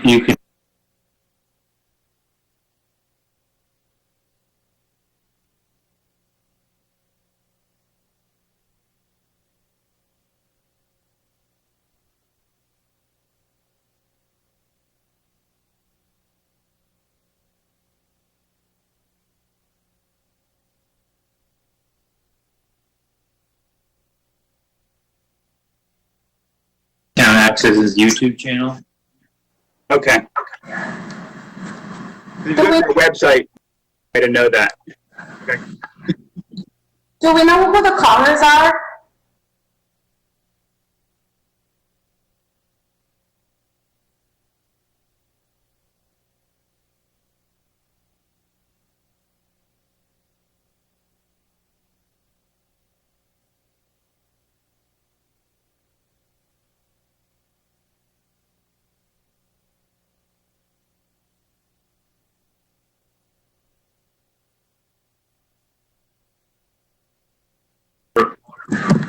you can. Town Access's YouTube channel. Okay. You go to our website to know that. Okay. Do we know who the callers are?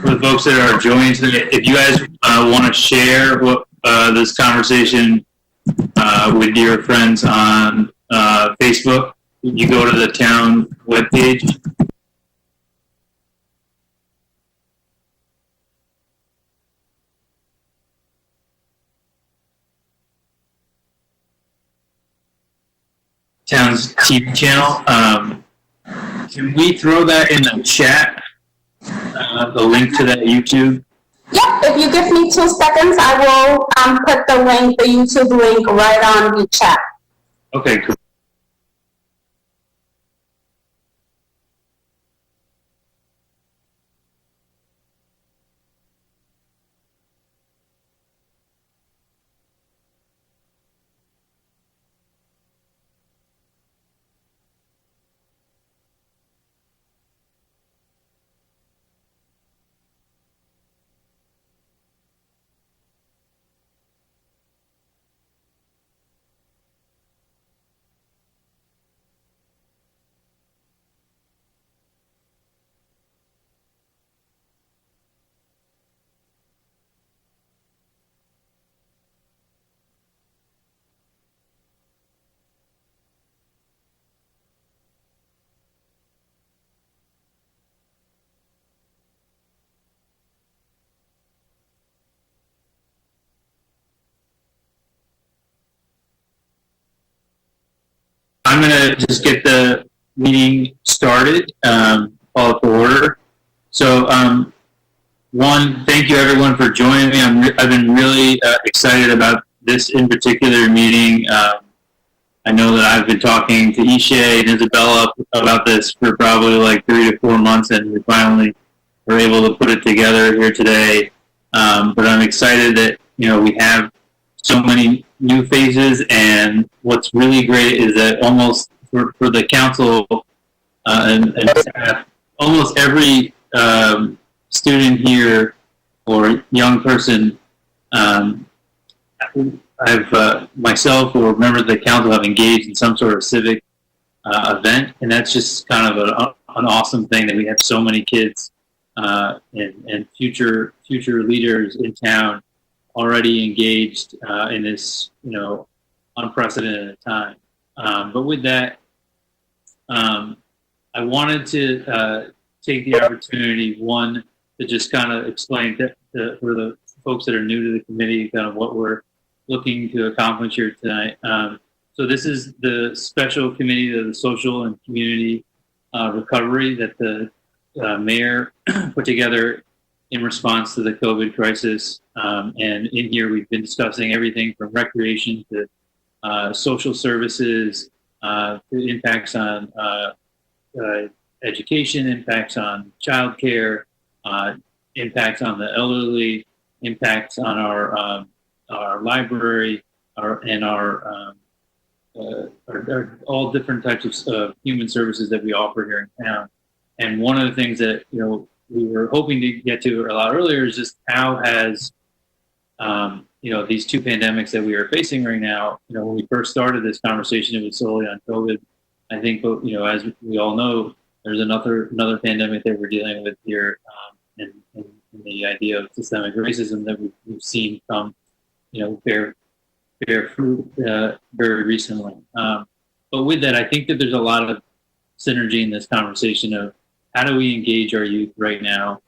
For the folks that are joining today, if you guys want to share what this conversation with your friends on Facebook, you go to the town webpage. Town's TV channel. Can we throw that in the chat? The link to that YouTube? Yep, if you give me 2 seconds, I will put the link, the YouTube link right on the chat. Okay, cool. I'm going to just get the meeting started, call it to order. So, one, thank you everyone for joining me. I've been really excited about this in particular meeting. I know that I've been talking to Ishay and Isabella about this for probably like 3 to 4 months, and we finally were able to put it together here today. But I'm excited that, we have so many new faces, and what's really great is that almost for the council and staff, almost every student here or young person, I've myself or members of the council have engaged in some sort of civic event, and that's just kind of an awesome thing that we have so many kids and future leaders in town already engaged in this, unprecedented time. But with that, I wanted to take the opportunity, one, to just kind of explain for the folks that are new to the committee, kind of what we're looking to accomplish here tonight. So this is the special committee of the social and community recovery that the mayor put together in response to the COVID crisis. And in here, we've been discussing everything from recreation to social services, to impacts on education, impacts on childcare, impacts on the elderly, impacts on our library, and our all different types of human services that we offer here in town. And one of the things that we were hoping to get to a lot earlier is just how has these two pandemics that we are facing right now. When we first started this conversation, it was solely on COVID. I think, as we all know, there's another pandemic that we're dealing with here, and the idea of systemic racism that we've seen come, bear bear fruit very recently. But with that, I think that there's a lot of synergy in this conversation of how do we engage our youth right now,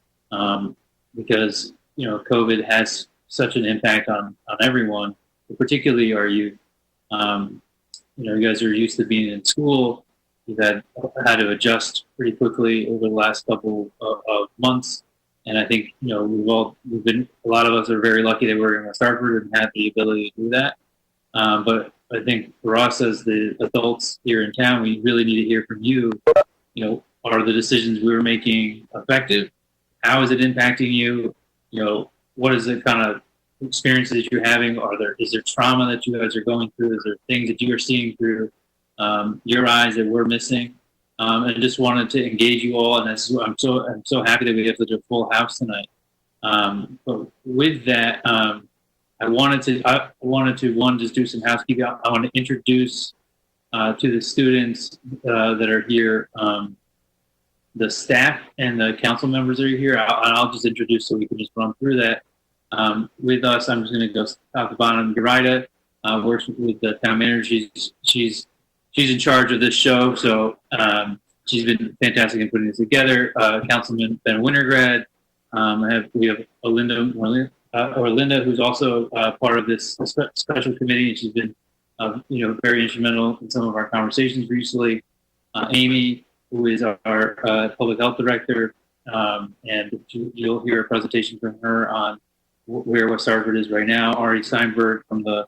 because COVID has such an impact on everyone, but particularly our youth. You guys are used to being in school. You've had to adjust pretty quickly over the last couple of months, and I think a lot of us are very lucky that we're in West Hartford and have the ability to do that. But I think for us as the adults here in town, we really need to hear from you. Are the decisions we're making effective? How is it impacting you? What is the kind of experiences that you're having? Is there trauma that you guys are going through? Is there things that you are seeing through your eyes that we're missing? And just wanted to engage you all, and I'm so happy that we have such a full house tonight. But with that, I wanted to just do some housekeeping. I want to introduce to the students that are here, the staff and the council members that are here. I'll just introduce so we can just run through that. With us, I'm just going to go top to bottom. Urida works with the town manager. She's in charge of this show, so she's been fantastic in putting this together. Councilman Ben Wintergrad. We have Orlinda, who's also part of this special committee, and she's been very instrumental in some of our conversations recently. Amy, who is our public health director, and you'll hear a presentation from her on where West Hartford is right now. Ari Steinberg from the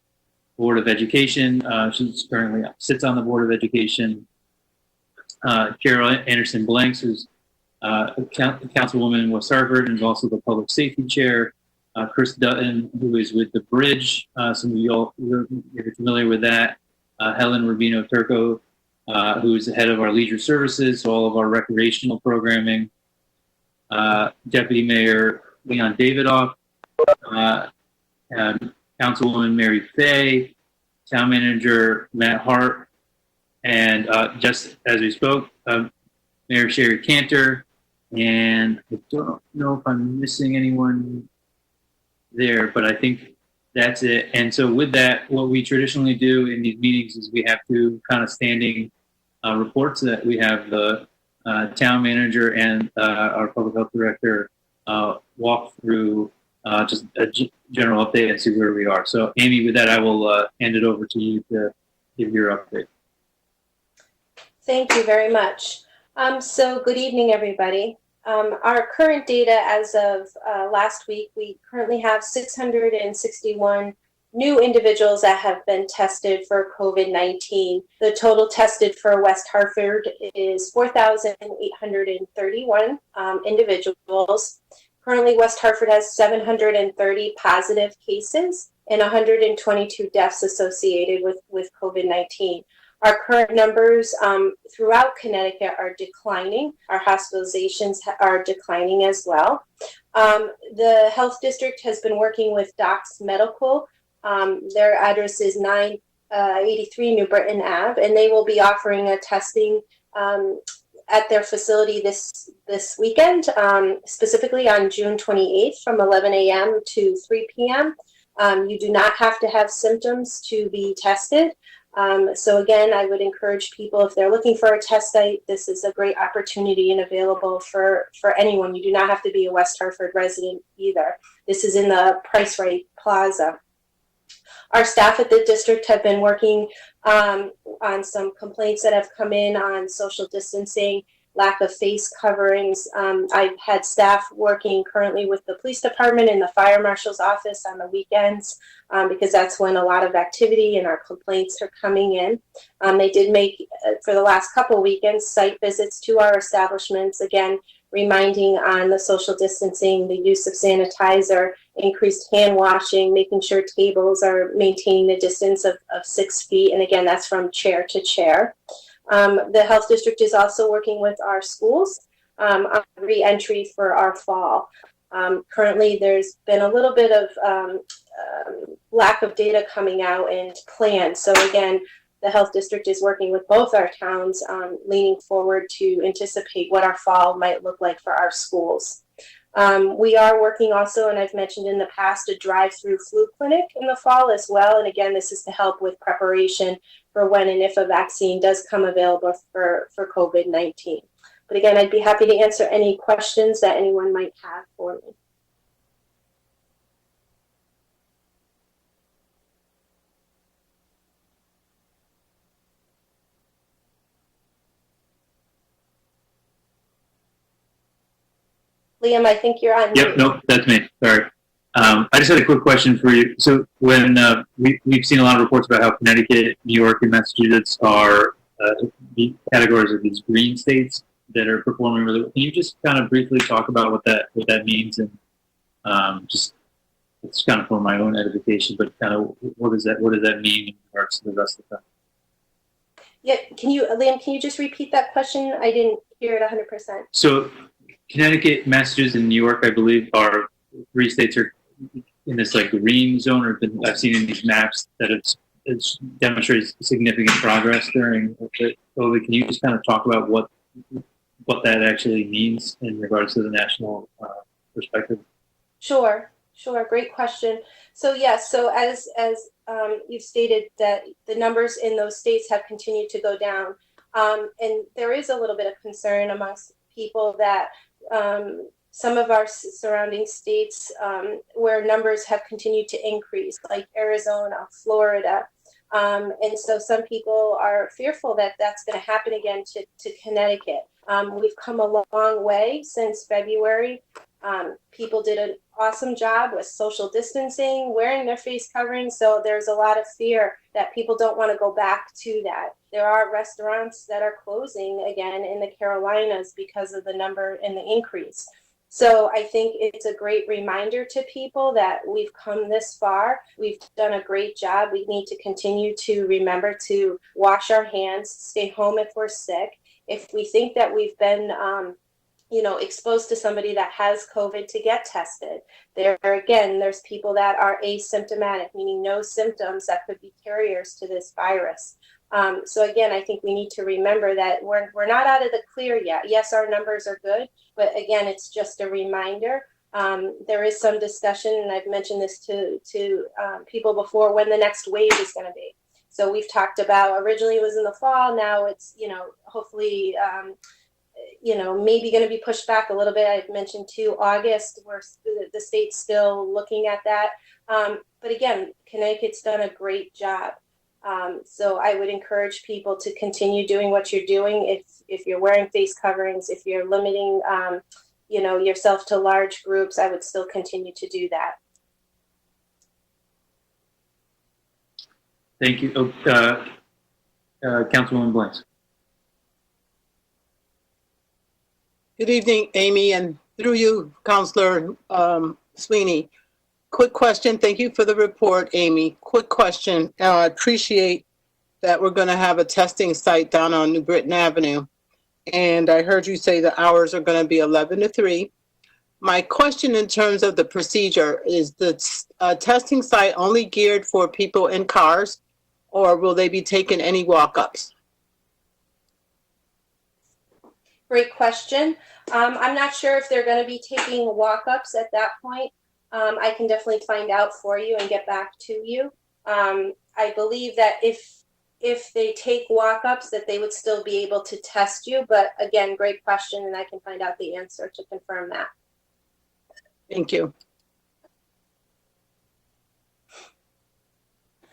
Board of Education. She's currently sits on the Board of Education. Carol Anderson Blanks, who's a councilwoman in West Hartford and is also the public safety chair. Chris Dutton, who is with the Bridge. Some of you all are familiar with that. Helen Rubino Turco, who is the head of our leisure services, so all of our recreational programming. Deputy Mayor Leon Davidoff, Councilwoman Mary Fay, Town Manager Matt Hart, and just as we spoke, Mayor Sherry Cantor, and I don't know if I'm missing anyone there, but I think that's it. And so with that, what we traditionally do in these meetings is we have two kind of standing reports that we have the town manager and our public health director walk through just a general update and see where we are. So Amy, with that, I will hand it over to you to give your update. Thank you very much. So good evening, everybody. Our current data as of last week, we currently have 661 new individuals that have been tested for COVID-19. The total tested for West Hartford is 4,831 individuals. Currently, West Hartford has 730 positive cases and 122 deaths associated with COVID-19. Our current numbers throughout Connecticut are declining. Our hospitalizations are declining as well. The health district has been working with Docs Medical. Their address is 983 New Britain Ave, and they will be offering a testing at their facility this weekend, specifically on June 28th from 11 a.m. to 3 p.m. You do not have to have symptoms to be tested. So again, I would encourage people, if they're looking for a test site, this is a great opportunity and available for anyone. You do not have to be a West Hartford resident either. This is in the Price Right Plaza. Our staff at the district have been working on some complaints that have come in on social distancing, lack of face coverings. I've had staff working currently with the police department and the fire marshal's office on the weekends because that's when a lot of activity and our complaints are coming in. They did make, for the last couple weekends, site visits to our establishments, again, reminding on the social distancing, the use of sanitizer, increased hand washing, making sure tables are maintaining the distance of 6 feet. And again, that's from chair to chair. The health district is also working with our schools on re-entry for our fall. Currently, there's been a little bit of lack of data coming out and plans. So again, the health district is working with both our towns, leaning forward to anticipate what our fall might look like for our schools. We are working also, and I've mentioned in the past, a drive-through flu clinic in the fall as well. And again, this is to help with preparation for when and if a vaccine does come available for COVID-19. But again, I'd be happy to answer any questions that anyone might have for me. Liam, I think you're on. Yep, nope, that's me. Sorry. I just had a quick question for you. So when we've seen a lot of reports about how Connecticut, New York, and Massachusetts are the categories of these green states that are performing really well. Can you just kind of briefly talk about what that means, and just it's kind of for my own edification, but kind of what does that mean in regards to the rest of the time? Yeah, Liam, can you just repeat that question? I didn't hear it 100%. So Connecticut, Massachusetts, and New York, I believe, are three states are in this like green zone, or I've seen in these maps that it's demonstrates significant progress during the COVID. Can you just kind of talk about what that actually means in regards to the national perspective? Sure. Great question. So yes, so as you've stated, that the numbers in those states have continued to go down, and there is a little bit of concern amongst people that some of our surrounding states where numbers have continued to increase, like Arizona, Florida. And so some people are fearful that that's going to happen again to Connecticut. We've come a long way since February. People did an awesome job with social distancing, wearing their face coverings. So there's a lot of fear that people don't want to go back to that. There are restaurants that are closing again in the Carolinas because of the number and the increase. So I think it's a great reminder to people that we've come this far. We've done a great job. We need to continue to remember to wash our hands, stay home if we're sick. If we think that we've been exposed to somebody that has COVID, to get tested. There's people that are asymptomatic, meaning no symptoms, that could be carriers to this virus. So again, I think we need to remember that we're not out of the clear yet. Yes, our numbers are good, but again, it's just a reminder. There is some discussion, and I've mentioned this to people before, when the next wave is going to be. So we've talked about, originally it was in the fall, now it's, hopefully, maybe going to be pushed back a little bit. I've mentioned to August, where the state's still looking at that. But again, Connecticut's done a great job. So I would encourage people to continue doing what you're doing. If you're wearing face coverings, if you're limiting, yourself to large groups, I would still continue to do that. Thank you. Councilwoman Blanks. Good evening, Amy, and through you, Councilor Sweeney. Quick question. Thank you for the report, Amy. Quick question. I appreciate that we're going to have a testing site down on New Britain Avenue. And I heard you say the hours are going to be 11 to 3. My question in terms of the procedure, is the testing site only geared for people in cars, or will they be taking any walk-ups? Great question. I'm not sure if they're going to be taking walk-ups at that point. I can definitely find out for you and get back to you. I believe that if they take walk-ups, that they would still be able to test you. But again, great question, and I can find out the answer to confirm that. Thank you.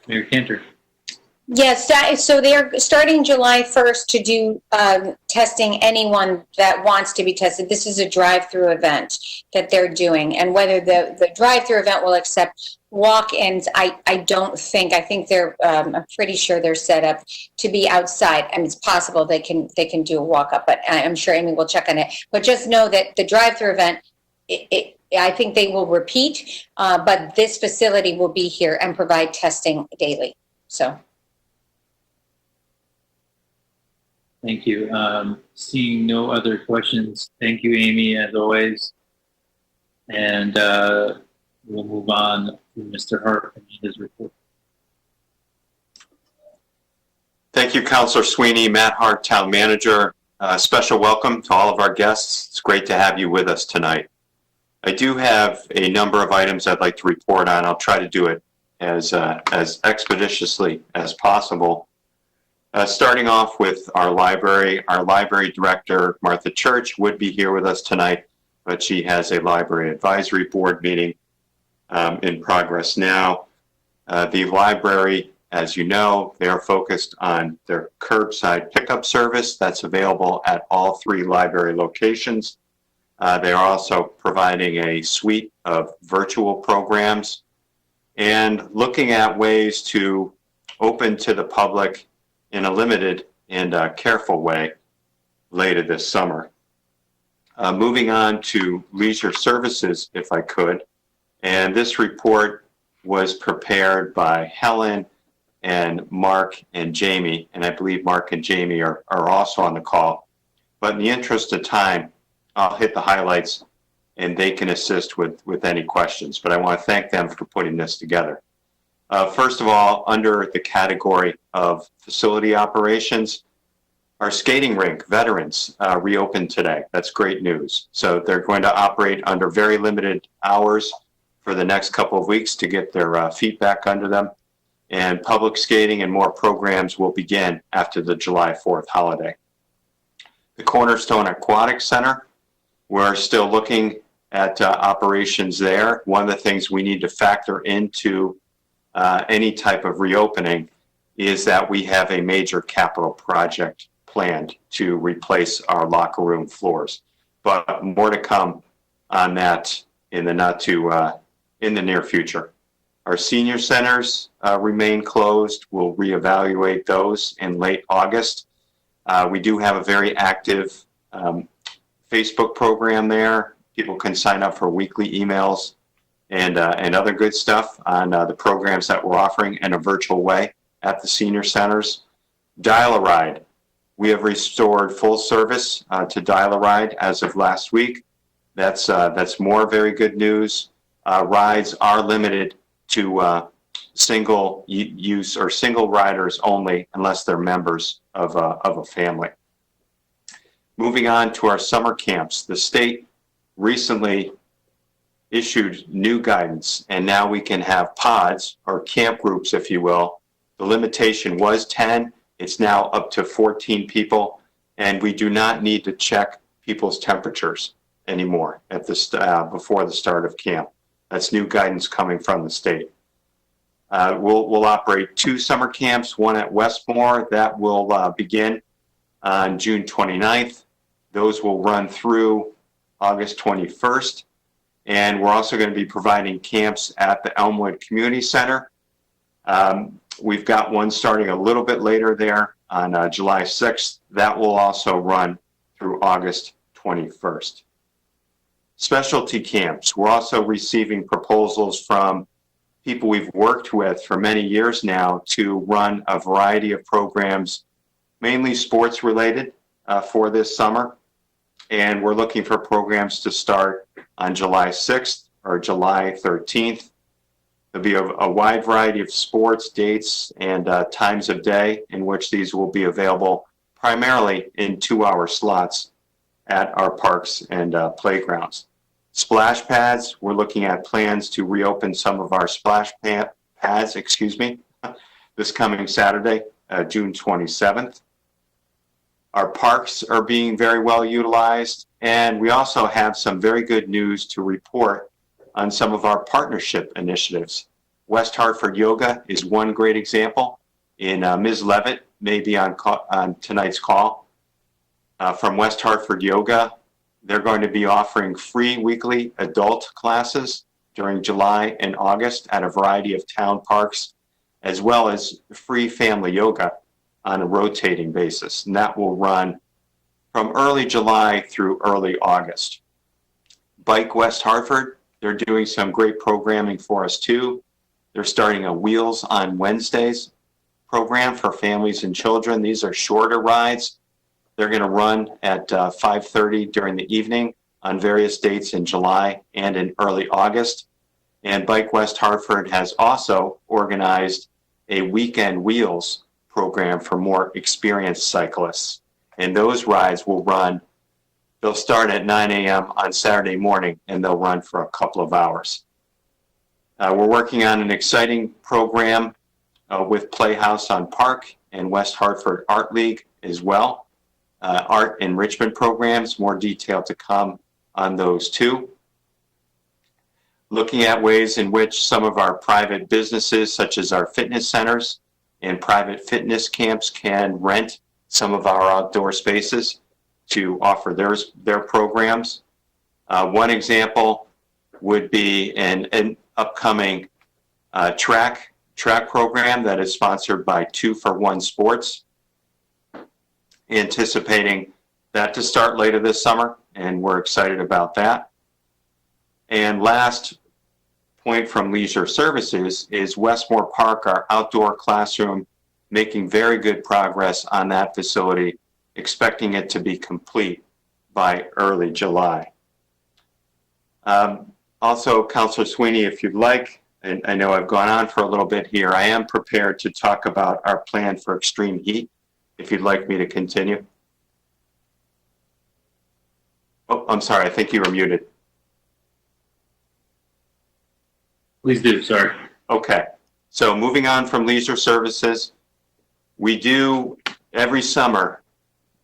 Mayor Cantor. Yes, so they're starting July 1st to do testing anyone that wants to be tested. This is a drive-through event that they're doing. And whether the drive-through event will accept walk-ins, I don't think. I think I'm pretty sure they're set up to be outside. I mean, it's possible they can do a walk-up, but I'm sure Amy will check on it. But just know that the drive-through event, I think they will repeat, but this facility will be here and provide testing daily. So. Thank you. Seeing no other questions, thank you, Amy, as always. And we'll move on to Mr. Hart and his report. Thank you, Councilor Sweeney. Matt Hart, Town Manager. Special welcome to all of our guests. It's great to have you with us tonight. I do have a number of items I'd like to report on. I'll try to do it as expeditiously as possible. Starting off with our library director, Martha Church, would be here with us tonight, but she has a library advisory board meeting in progress now. The library, as you know, they are focused on their curbside pickup service that's available at all 3 library locations. They are also providing a suite of virtual programs and looking at ways to open to the public in a limited and careful way later this summer. Moving on to leisure services, if I could. And this report was prepared by Helen and Mark and Jamie, and I believe Mark and Jamie are also on the call. But in the interest of time, I'll hit the highlights and they can assist with any questions. But I want to thank them for putting this together. First of all, under the category of facility operations, our skating rink veterans reopened today. That's great news. So they're going to operate under very limited hours for the next couple of weeks to get their feet back under them. And public skating and more programs will begin after the July 4th holiday. The Cornerstone Aquatic Center, we're still looking at operations there. One of the things we need to factor into any type of reopening is that we have a major capital project planned to replace our locker room floors. But more to come on that in the in the near future. Our senior centers remain closed. We'll reevaluate those in late August. We do have a very active Facebook program there. People can sign up for weekly emails and other good stuff on the programs that we're offering in a virtual way at the senior centers. Dial-A-Ride. We have restored full service to Dial-A-Ride as of last week. That's more very good news. Rides are limited to single use or single riders only unless they're members of a family. Moving on to our summer camps. The state recently issued new guidance, and now we can have pods or camp groups, if you will. The limitation was 10. It's now up to 14 people, and we do not need to check people's temperatures anymore at before the start of camp. That's new guidance coming from the state. We'll operate 2 summer camps, one at Westmore. That will begin on June 29th. Those will run through August 21st. And we're also going to be providing camps at the Elmwood Community Center. We've got one starting a little bit later there on July 6th. That will also run through August 21st. Specialty camps. We're also receiving proposals from people we've worked with for many years now to run a variety of programs, mainly sports related, for this summer. And we're looking for programs to start on July 6th or July 13th. There'll be a wide variety of sports dates and times of day in which these will be available primarily in 2-hour slots at our parks and playgrounds. Splash pads, we're looking at plans to reopen some of our splash pads, this coming Saturday, June 27th. Our parks are being very well utilized, and we also have some very good news to report on some of our partnership initiatives. West Hartford Yoga is one great example, and Ms. Levitt may be on tonight's call. From West Hartford Yoga, they're going to be offering free weekly adult classes during July and August at a variety of town parks, as well as free family yoga on a rotating basis. And that will run from early July through early August. Bike West Hartford, they're doing some great programming for us too. They're starting a Wheels on Wednesdays program for families and children. These are shorter rides. They're going to run at 5:30 during the evening on various dates in July and in early August. And Bike West Hartford has also organized a weekend Wheels program for more experienced cyclists. And those rides will run They'll start at 9 a.m. on Saturday morning, and they'll run for a couple of hours. We're working on an exciting program with Playhouse on Park and West Hartford Art League as well. Art enrichment programs, more detail to come on those too. Looking at ways in which some of our private businesses, such as our fitness centers and private fitness camps, can rent some of our outdoor spaces to offer their programs. One example would be an upcoming track program that is sponsored by 2-for-1 Sports. Anticipating that to start later this summer, and we're excited about that. And last point from Leisure Services is Westmore Park, our outdoor classroom, making very good progress on that facility, expecting it to be complete by early July. Also, Councilor Sweeney, if you'd like, and I know I've gone on for a little bit here, I am prepared to talk about our plan for extreme heat, if you'd like me to continue. Oh, I'm sorry, I think you were muted. Please do, sorry. Okay, so moving on from Leisure Services, we do every summer,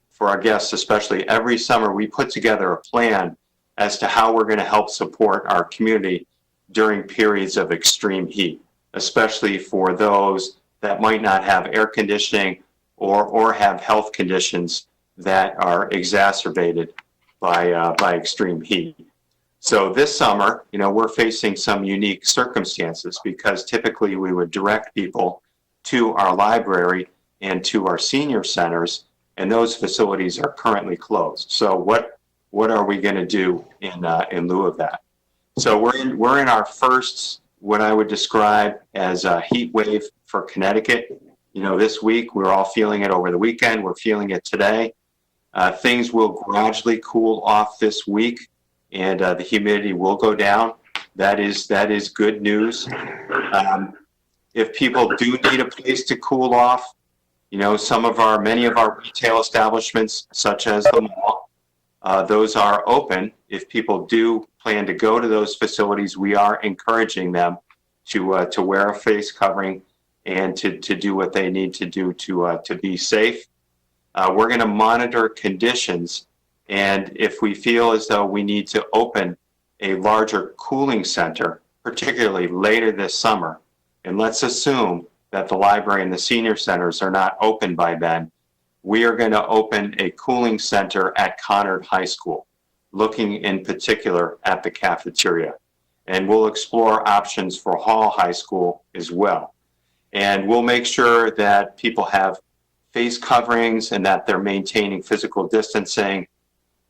for our guests especially, every summer we put together a plan as to how we're going to help support our community during periods of extreme heat, especially for those that might not have air conditioning or have health conditions that are exacerbated by extreme heat. So this summer, we're facing some unique circumstances because typically we would direct people to our library and to our senior centers, and those facilities are currently closed. So what are we going to do in lieu of that? So we're in our first, what I would describe as a heat wave for Connecticut. This week we're all feeling it over the weekend. We're feeling it today. Things will gradually cool off this week, and the humidity will go down. That is good news. If people do need a place to cool off, many of our retail establishments, such as the mall, those are open. If people do plan to go to those facilities, we are encouraging them to wear a face covering and to do what they need to do to be safe. We're going to monitor conditions, and if we feel as though we need to open a larger cooling center, particularly later this summer, and let's assume that the library and the senior centers are not open by then, we are going to open a cooling center at Conard High School, looking in particular at the cafeteria. And we'll explore options for Hall High School as well. And we'll make sure that people have face coverings and that they're maintaining physical distancing,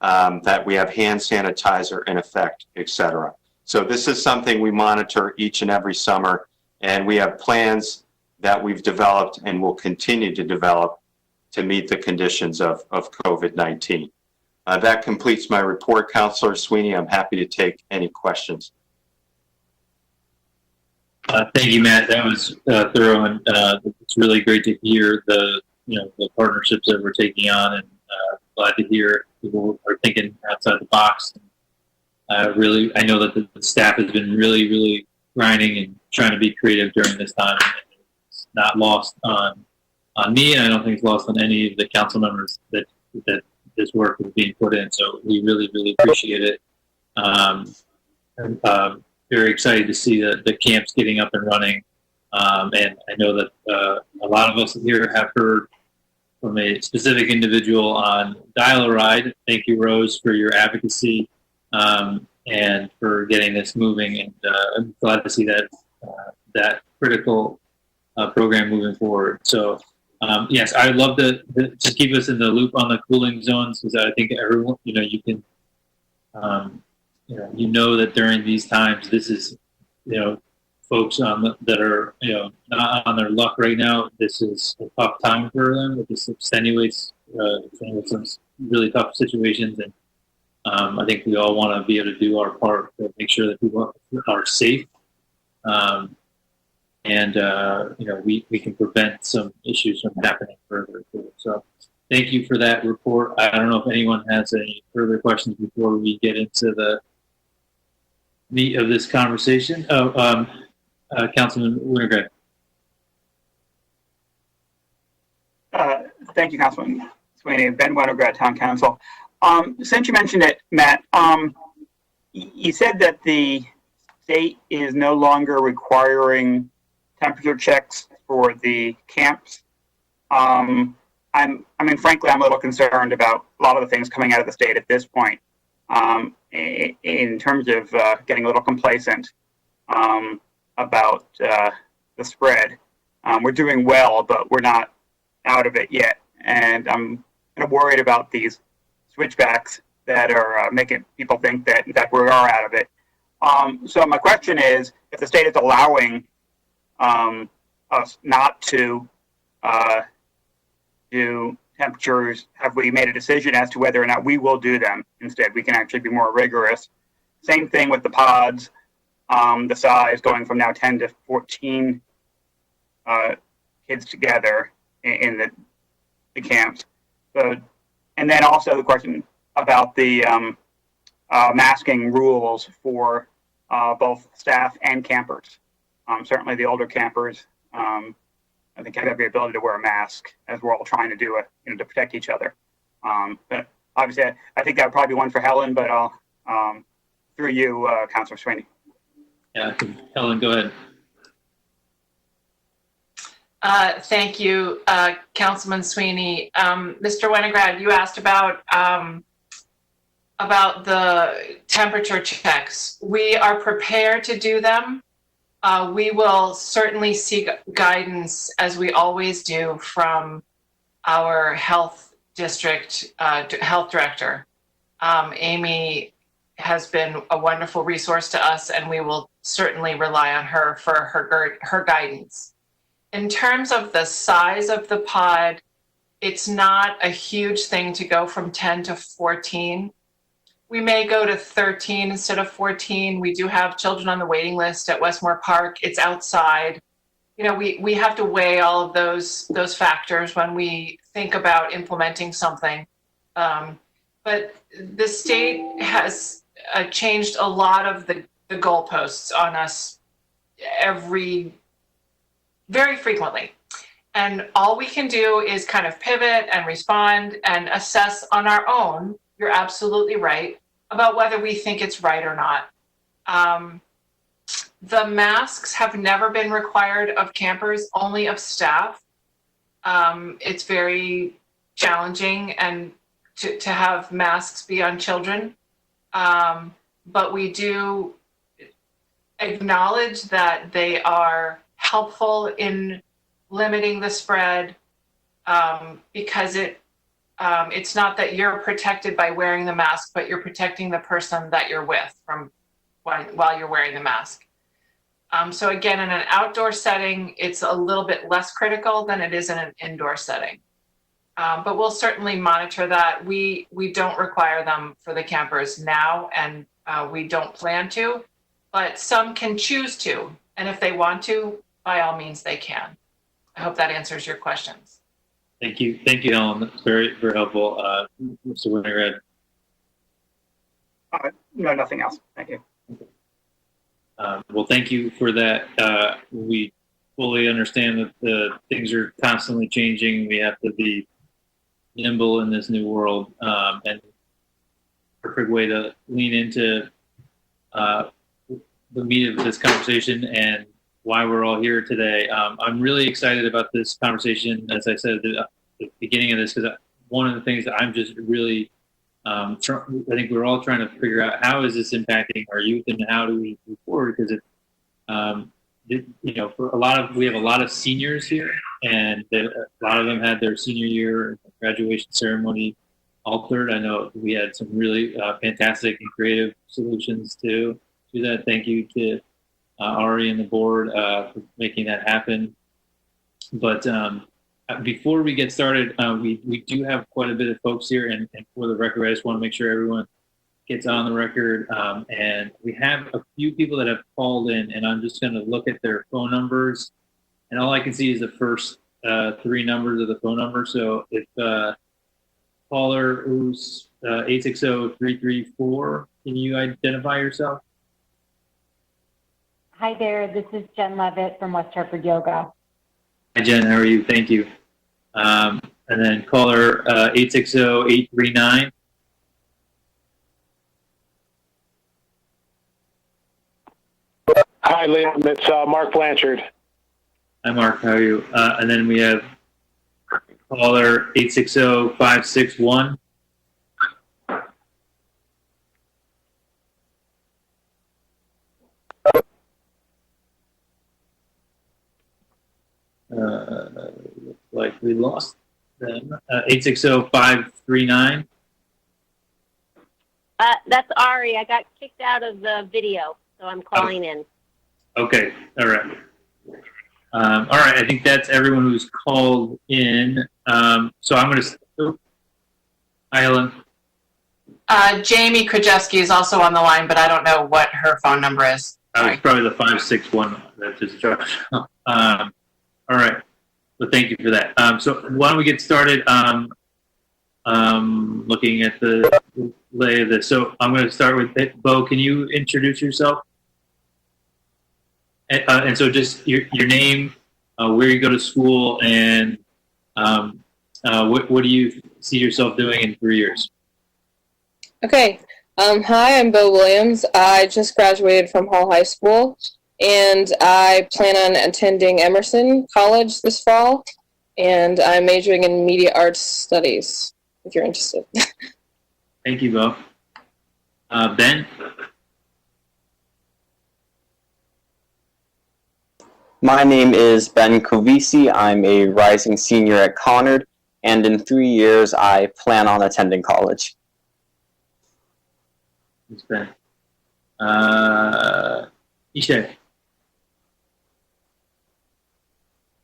that we have hand sanitizer in effect, etc. So this is something we monitor each and every summer, and we have plans that we've developed and will continue to develop to meet the conditions of COVID-19. That completes my report, Councilor Sweeney. I'm happy to take any questions. Thank you, Matt. That was thorough, and it's really great to hear the partnerships that we're taking on, and glad to hear people are thinking outside the box. I know that the staff has been really, really grinding and trying to be creative during this time. It's not lost on me, and I don't think it's lost on any of the council members that this work is being put in. So we really, really appreciate it. Very excited to see the camps getting up and running. And I know that a lot of us here have heard from a specific individual on Dial-A-Ride. Thank you, Rose, for your advocacy and for getting this moving. And I'm glad to see that critical program moving forward. So yes, I'd love to keep us in the loop on the cooling zones, because I think everyone, you can, that during these times, this is, folks that are, not on their luck right now. This is a tough time for them. It just extenuates some really tough situations, and I think we all want to be able to do our part to make sure that people are safe, and we can prevent some issues from happening further too. So thank you for that report. I don't know if anyone has any further questions before we get into the meat of this conversation. Councilman Winograd. Thank you, Councilman Sweeney. Ben Winograd, Town Council. Since you mentioned it, Matt, you said that the state is no longer requiring temperature checks for the camps. Frankly, I'm a little concerned about a lot of the things coming out of the state at this point, in terms of getting a little complacent about the spread. We're doing well, but we're not out of it yet, and I'm kind of worried about these switchbacks that are making people think that, in fact, we are out of it. So my question is, if the state is allowing us not to do temperatures, have we made a decision as to whether or not we will do them? Instead, we can actually be more rigorous. Same thing with the pods, the size going from now 10 to 14 kids together in the camps. So, and then also the question about the masking rules for both staff and campers. Certainly the older campers, I think have every ability to wear a mask, as we're all trying to do it, to protect each other. But obviously, I think that would probably be one for Helen, but I'll, through you, Councilor Sweeney. Yeah, Helen, go ahead. Thank you, Councilman Sweeney. Mr. Winograd, you asked about the temperature checks. We are prepared to do them. We will certainly seek guidance, as we always do, from our health district health director. Amy has been a wonderful resource to us, and we will certainly rely on her for her guidance. In terms of the size of the pod, it's not a huge thing to go from 10 to 14. We may go to 13 instead of 14. We do have children on the waiting list at Westmore Park. It's outside. We have to weigh all of those factors when we think about implementing something. But the state has changed a lot of the goalposts on us very frequently. And all we can do is kind of pivot and respond and assess on our own. You're absolutely right about whether we think it's right or not. The masks have never been required of campers, only of staff. It's very challenging and to have masks be on children. But we do acknowledge that they are helpful in limiting the spread, because it's not that you're protected by wearing the mask, but you're protecting the person that you're with from while you're wearing the mask. So again, in an outdoor setting, it's a little bit less critical than it is in an indoor setting. But we'll certainly monitor that. We don't require them for the campers now, and we don't plan to, but some can choose to. And if they want to, by all means, they can. I hope that answers your questions. Thank you, Helen. That's very, very helpful. Mr. Winograd. No, nothing else. Thank you. Well, thank you for that. We fully understand that the things are constantly changing. We have to be nimble in this new world, and perfect way to lean into the meat of this conversation and why we're all here today. I'm really excited about this conversation, as I said at the beginning of this, because one of the things that I'm just really, I think we're all trying to figure out, how is this impacting our youth and how do we move forward? Because we have a lot of seniors here, and a lot of them had their senior year graduation ceremony altered. I know we had some really fantastic and creative solutions to that. Thank you to Ari and the board for making that happen. But before we get started, we do have quite a bit of folks here, and for the record, I just want to make sure everyone gets on the record. And we have a few people that have called in, and I'm just going to look at their phone numbers, and all I can see is the first three numbers of the phone number. So if caller who's 860-334. Can you identify yourself? Hi there, this is Jen Levitt from West Hartford Yoga. Hi, Jen. How are you? Thank you. And then caller 860-839. Hi, Liam. It's Mark Blanchard. Hi, Mark. How are you? And then we have caller 860-561. Looks like we lost them. 860-539. That's Ari. I got kicked out of the video, so I'm calling in. Okay. All right. All right. I think that's everyone who's called in. So I'm going to. Hi, Helen. Jamie Krajewski is also on the line, but I don't know what her phone number is. It's probably the 561 that just dropped. All right. Well, thank you for that. So why don't we get started looking at the lay of this. So I'm going to start with Bo. Can you introduce yourself? And so just your name, where you go to school, and what do you see yourself doing in 3 years? Okay. Hi, I'm Bo Williams. I just graduated from Hall High School, and I plan on attending Emerson College this fall, and I'm majoring in media arts studies, if you're interested. Thank you, Bo. Ben? My name is Ben Covisi. I'm a rising senior at Conard, and in 3 years, I plan on attending college. Thanks, Ben. Ishay?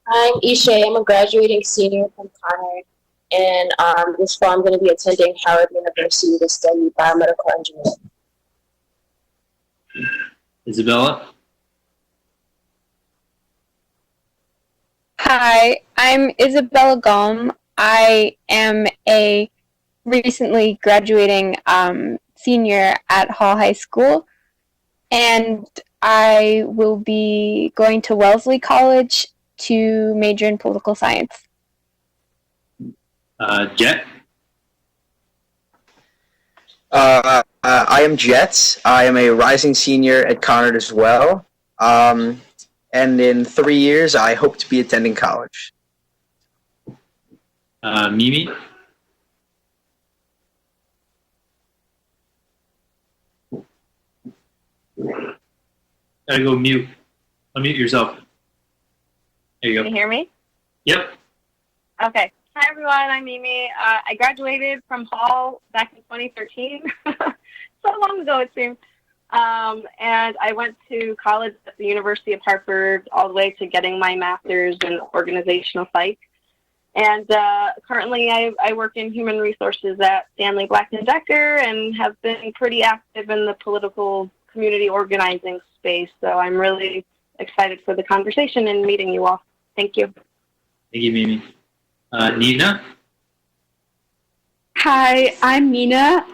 I'm Ishay. I'm a graduating senior from Conard, and this fall I'm going to be attending Howard University to study biomedical engineering. Isabella? Hi, I'm Isabella Gom. I am a recently graduating senior at Hall High School, and I will be going to Wellesley College to major in political science. Jet? I am Jet. I am a rising senior at Conard as well. And in 3 years, I hope to be attending college. Mimi? Gotta go mute. Unmute yourself. There you go. Can you hear me? Yep. Okay. Hi, everyone. I'm Mimi. I graduated from Hall back in 2013. So long ago, it seems. And I went to college at the University of Hartford all the way to getting my master's in organizational psych. And currently I work in human resources at Stanley Black & Decker and have been pretty active in the political community organizing space. So I'm really excited for the conversation and meeting you all. Thank you. Thank you, Mimi. Nina? Hi, I'm Nina.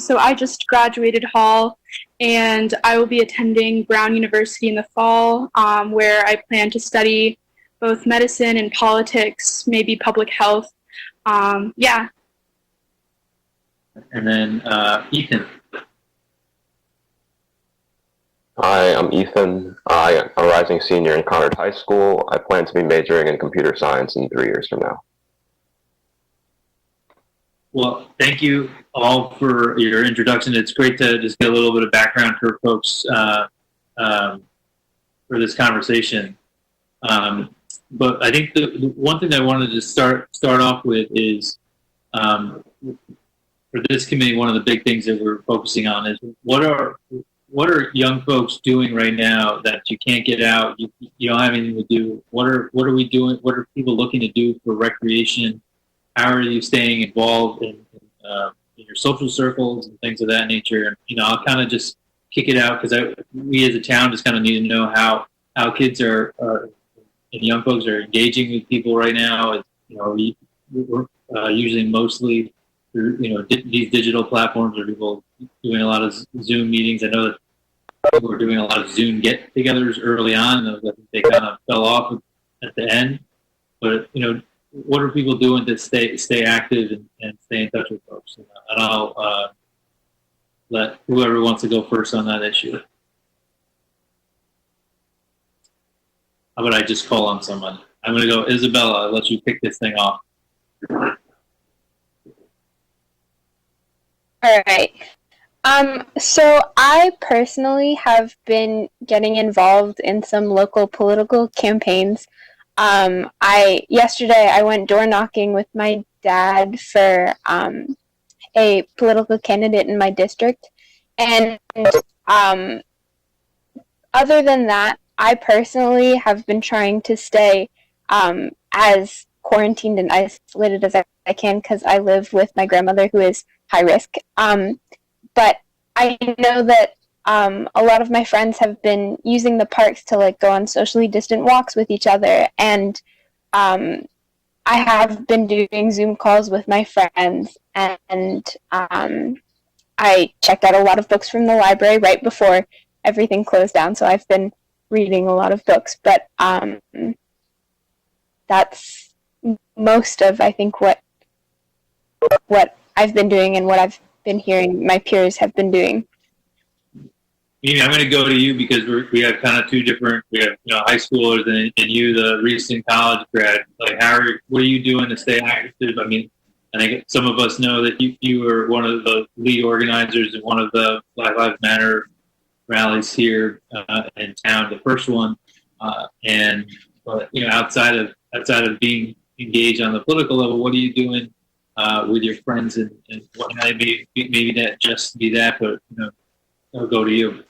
So I just graduated Hall, and I will be attending Brown University in the fall, where I plan to study both medicine and politics, maybe public health. Yeah. And then Ethan. Hi, I'm Ethan. I am a rising senior in Conard High School. I plan to be majoring in computer science in 3 years from now. Well, thank you all for your introduction. It's great to just get a little bit of background for folks for this conversation. But I think the one thing I wanted to start off with is for this committee, one of the big things that we're focusing on is what are young folks doing right now that you can't get out, you don't have anything to do? What are we doing? What are people looking to do for recreation? How are you staying involved in your social circles and things of that nature? And, I'll kind of just kick it out because we as a town just kind of need to know how kids are and young folks are engaging with people right now. We're usually mostly through these digital platforms? Are people doing a lot of Zoom meetings? I know that people were doing a lot of Zoom get-togethers early on, and they kind of fell off at the end. But what are people doing to stay active and stay in touch with folks? And I'll let whoever wants to go first on that issue. How about I just call on someone? I'm going to go, Isabella. I'll let you kick this thing off. All right. So I personally have been getting involved in some local political campaigns. Yesterday I went door knocking with my dad for a political candidate in my district, and other than that, I personally have been trying to stay as quarantined and isolated as I can because I live with my grandmother who is high risk. But I know that a lot of my friends have been using the parks to go on socially distant walks with each other, and I have been doing Zoom calls with my friends, and I checked out a lot of books from the library right before everything closed down, so I've been reading a lot of books, but that's most of, I think, what I've been doing and what I've been hearing my peers have been doing. Mimi, I'm going to go to you because we have kind of two different, we have high schoolers and you, the recent college grad. What are you doing to stay active? I mean, I think some of us know that you were one of the lead organizers in one of the Black Lives Matter rallies here in town, the first one, and outside of being engaged on the political level, what are you doing with your friends and what maybe that just be that, but I'll go to you.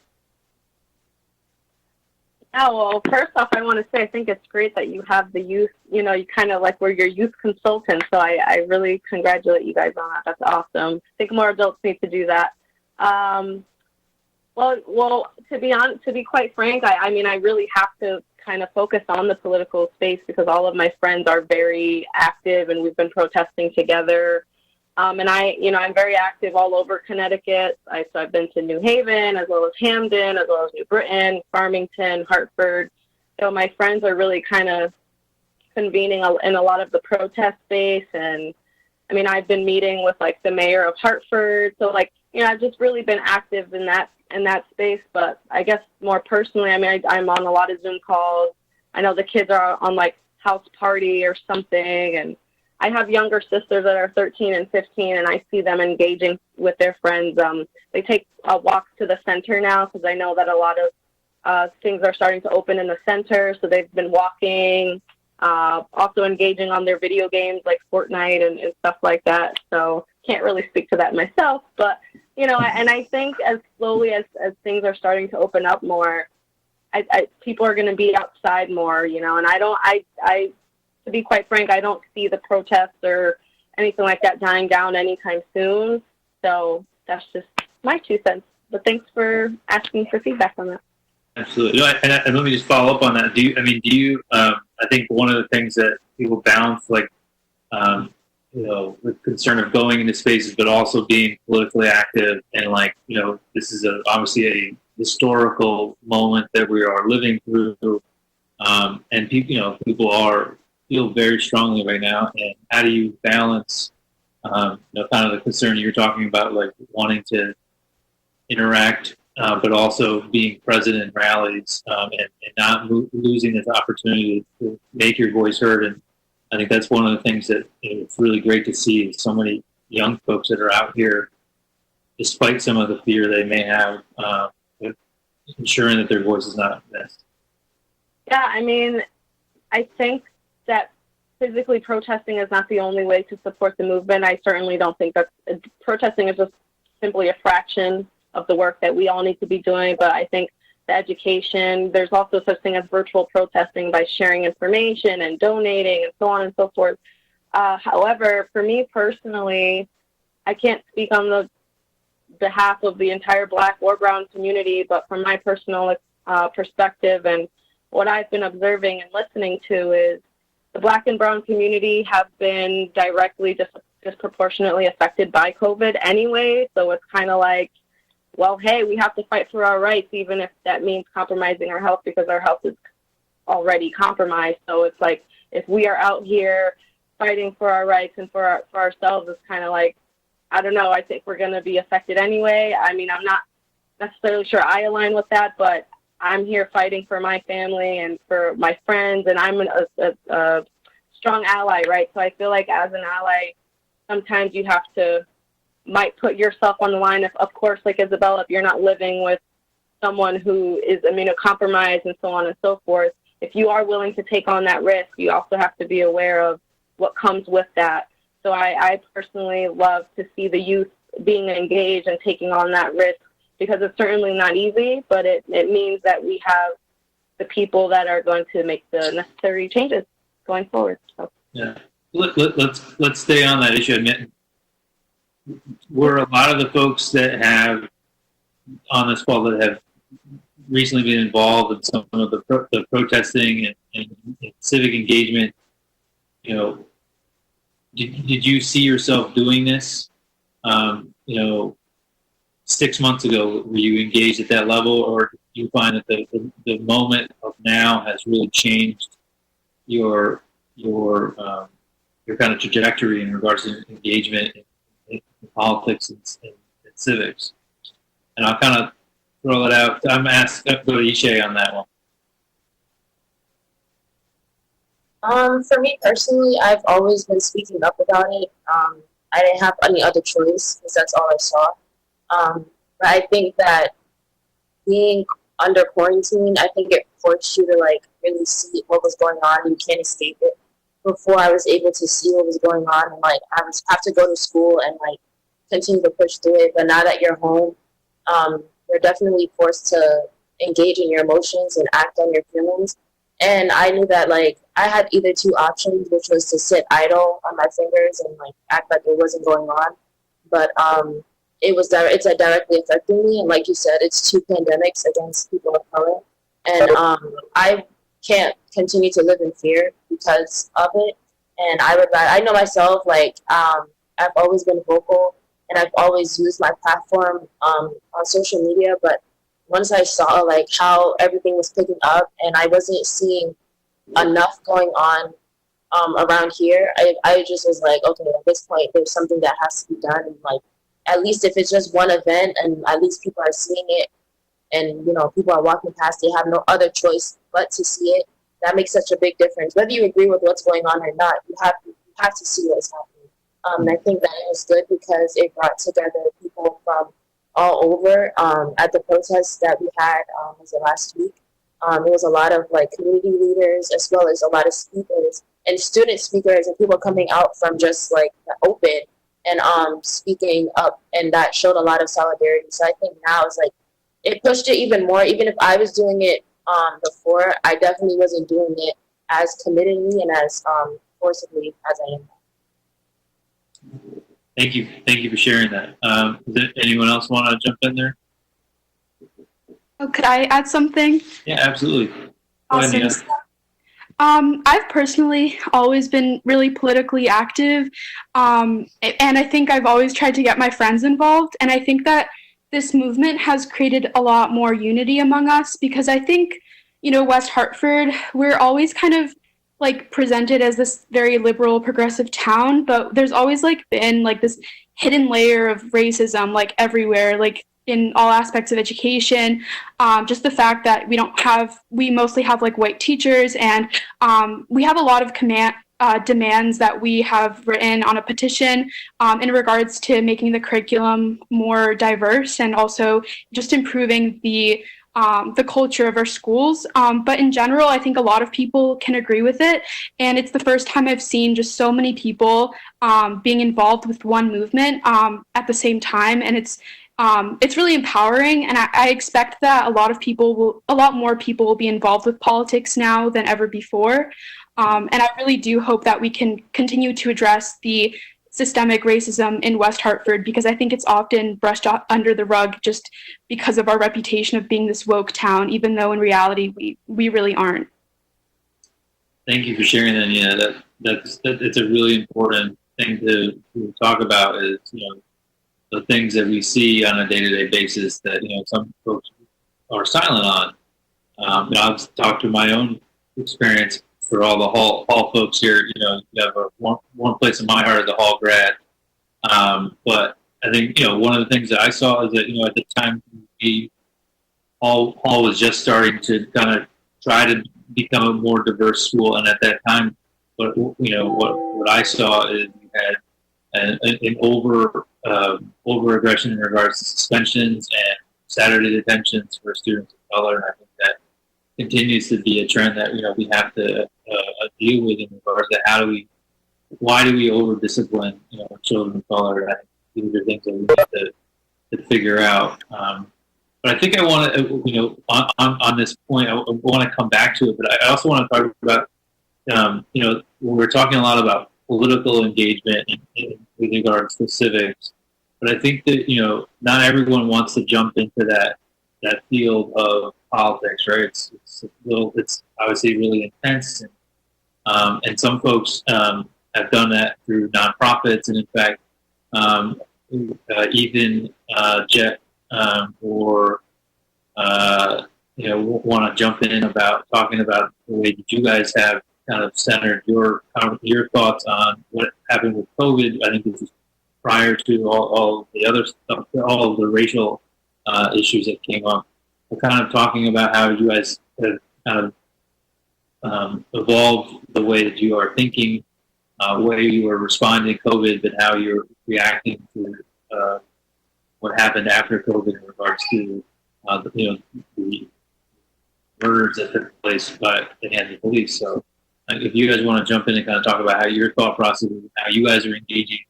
Yeah, well, first off, I want to say I think it's great that you have the youth, you kind of were your youth consultant. So I really congratulate you guys on that. That's awesome. I think more adults need to do that. Well, to be quite frank, I mean, I really have to kind of focus on the political space because all of my friends are very active and we've been protesting together. And I'm very active all over Connecticut. So I've been to New Haven, as well as Hamden, as well as New Britain, Farmington, Hartford. So my friends are really kind of convening in a lot of the protest space. And I mean, I've been meeting with the mayor of Hartford. So I've just really been active in that space. But I guess more personally, I mean, I'm on a lot of Zoom calls. I know the kids are on house party or something, and I have younger sisters that are 13 and 15, and I see them engaging with their friends. They take walks to the center now because I know that a lot of things are starting to open in the center, so they've been walking, also engaging on their video games like Fortnite and stuff like that. So can't really speak to that myself, but and I think as slowly as things are starting to open up more, people are going to be outside more, and to be quite frank, I don't see the protests or anything like that dying down anytime soon. So that's just my 2 cents. But thanks for asking for feedback on that. Absolutely. And let me just follow up on that. Do you, I think one of the things that people balance, with concern of going into spaces, but also being politically active and this is obviously a historical moment that we are living through. And people feel very strongly right now, and how do you balance kind of the concern you're talking about, wanting to interact but also being present in rallies and not losing this opportunity to make your voice heard. And I think that's one of the things that it's really great to see is so many young folks that are out here, despite some of the fear they may have, ensuring that their voice is not missed. Yeah, I mean, I think that physically protesting is not the only way to support the movement. I certainly don't think that protesting is just simply a fraction of the work that we all need to be doing. But I think the education, there's also such thing as virtual protesting by sharing information and donating and so on and so forth. However, for me personally, I can't speak on the behalf of the entire Black or Brown community, but from my personal perspective and what I've been observing and listening to is the Black and Brown community have been directly disproportionately affected by COVID anyway. So it's kind of like, well, hey, we have to fight for our rights, even if that means compromising our health, because our health is already compromised. So it's like, if we are out here fighting for our rights and for ourselves, it's kind of like, I don't know, I think we're going to be affected anyway. I mean, I'm not necessarily sure I align with that, but I'm here fighting for my family and for my friends, and I'm a strong ally, right? So I feel like as an ally, sometimes you might put yourself on the line. If, of course, like Isabella, if you're not living with someone who is immunocompromised and so on and so forth, if you are willing to take on that risk, you also have to be aware of what comes with that. So I personally love to see the youth being engaged and taking on that risk, because it's certainly not easy, but it means that we have the people that are going to make the necessary changes going forward. So. Yeah, let's stay on that issue. I mean, were a lot of the folks that have on this call that have recently been involved in some of the protesting and civic engagement, you know, did you see yourself doing this? You know, 6 months ago, were you engaged at that level, or do you find that the moment of now has really changed your kind of trajectory in regards to engagement in politics and civics? And I'll kind of throw it out. Go to Ishay on that one. For me personally, I've always been speaking up about it. I didn't have any other choice because that's all I saw. But I think that being under quarantine, I think it forced you to like really see what was going on. You can't escape it. Before I was able to see what was going on, and like I was have to go to school and like continue to push through it. But now that you're home, you're definitely forced to engage in your emotions and act on your feelings. And I knew that like I had either two options, which was to sit idle on my fingers and like act like it wasn't going on. But it's directly affecting me. And like you said, it's two pandemics against people of color. And I can't continue to live in fear because of it. And I know myself, like I've always been vocal and I've always used my platform on social media. But once I saw like how everything was picking up and I wasn't seeing enough going on around here, I just was like, okay, at this point, there's something that has to be done. And like, at least if it's just one event and at least people are seeing it and, you know, people are walking past, they have no other choice but to see it. That makes such a big difference. Whether you agree with what's going on or not, you have to see what's happening. And I think that was good because it brought together people from all over at the protests that we had was it last week. There was a lot of like community leaders as well as a lot of speakers and student speakers and people coming out from just like the open and speaking up, and that showed a lot of solidarity. So I think now it's like it pushed it even more. Even if I was doing it before, I definitely wasn't doing it as committedly and as forcibly as I am. Thank you for sharing that. Does anyone else want to jump in there? Oh, could I add something? Yeah, absolutely. Awesome. I've personally always been really politically active, and I think I've always tried to get my friends involved, and I think that this movement has created a lot more unity among us because I think, you know, West Hartford, we're always kind of like presented as this very liberal progressive town, but there's always like been like this hidden layer of racism like everywhere, like in all aspects of education. Just the fact that we mostly have like white teachers, and we have a lot of demands that we have written on a petition in regards to making the curriculum more diverse and also just improving the culture of our schools. But in general, I think a lot of people can agree with it. And it's the first time I've seen just so many people being involved with one movement at the same time. And it's really empowering. And I expect that a lot more people will be involved with politics now than ever before. And I really do hope that we can continue to address the systemic racism in West Hartford, because I think it's often brushed under the rug just because of our reputation of being this woke town, even though in reality we really aren't. Thank you for sharing that. Yeah, that's a really important thing to talk about is, the things that we see on a day-to-day basis that, some folks are silent on. I've talked to my own experience for all the hall folks here. You have one place in my heart is the Hall grad. But I think, one of the things that I saw is that, at the time, Hall was just starting to kind of try to become a more diverse school. And at that time, what I saw is you had an over aggression in regards to suspensions and Saturday detentions for students of color. And I think that continues to be a trend that, we have to deal with in regards to why do we over discipline, children of color? And I think these are things that we have to figure out. But I think I want to, on this point, I want to come back to it, but I also want to talk about, we're talking a lot about political engagement with regards to civics, but I think that, not everyone wants to jump into that field of politics, right? It's obviously really intense, and some folks have done that through nonprofits, and in fact, even Jet want to jump in about talking about the way that you guys have kind of centered your thoughts on what happened with COVID. I think this is prior to all the other stuff, all of the racial issues that came up. We're kind of talking about how you guys have kind of evolved the way that you are thinking, way you are responding to COVID, but how you're reacting to what happened after COVID in regards to the murders that took place by the hands of police. So if you guys want to jump in and kind of talk about how your thought process is, how you guys are engaging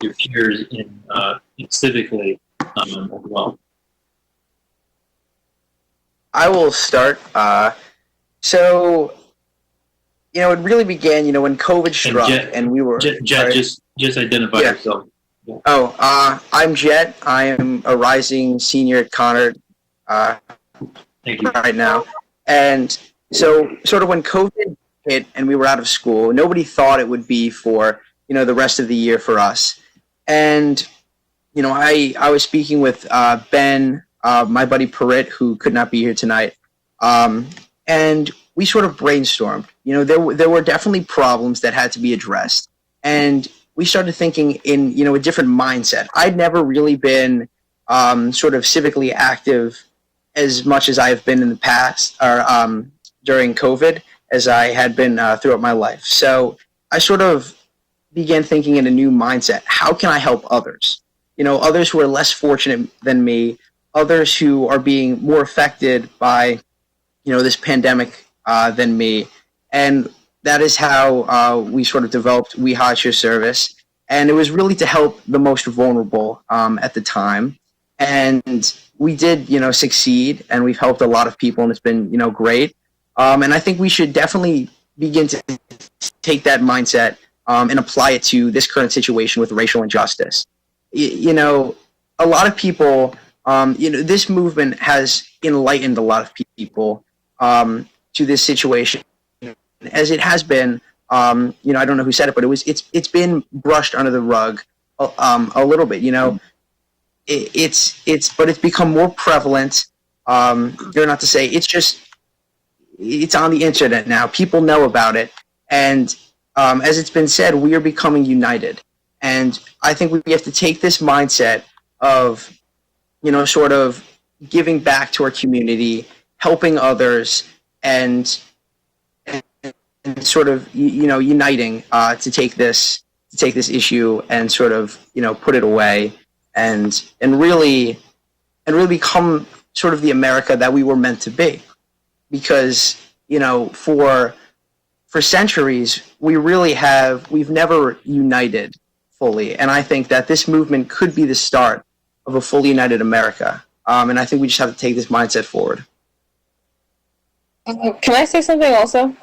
your peers in civically as well. I will start. So, it really began, when COVID struck, and we were... Jet, just identify yourself. Yeah. Oh, I'm Jet. I am a rising senior at Conard Thank you. right now. And so, sort of when COVID hit and we were out of school, nobody thought it would be for, the rest of the year for us. And, I was speaking with Ben, my buddy Parit, who could not be here tonight. And we sort of brainstormed. There were definitely problems that had to be addressed. And we started thinking in, a different mindset. I'd never really been sort of civically active as much as I've been in the past, or during COVID, as I had been throughout my life. So I sort of began thinking in a new mindset. How can I help others? Others who are less fortunate than me, others who are being more affected by, this pandemic than me. And that is how we sort of developed We Hot Your Service. And it was really to help the most vulnerable at the time. And we did, succeed, and we've helped a lot of people, and it's been, great. And I think we should definitely begin to take that mindset and apply it to this current situation with racial injustice. A lot of people, this movement has enlightened a lot of people to this situation, as it has been. I don't know who said it, but it's been brushed under the rug a little bit. But it's become more prevalent. Not to say it's on the internet now. People know about it, and as it's been said, we are becoming united. And I think we have to take this mindset of, sort of giving back to our community, helping others, and sort of, uniting to take this issue and sort of, put it away and really become sort of the America that we were meant to be. Because, for centuries, we've never united fully. And I think that this movement could be the start of a fully united America. And I think we just have to take this mindset forward. Can I say something also?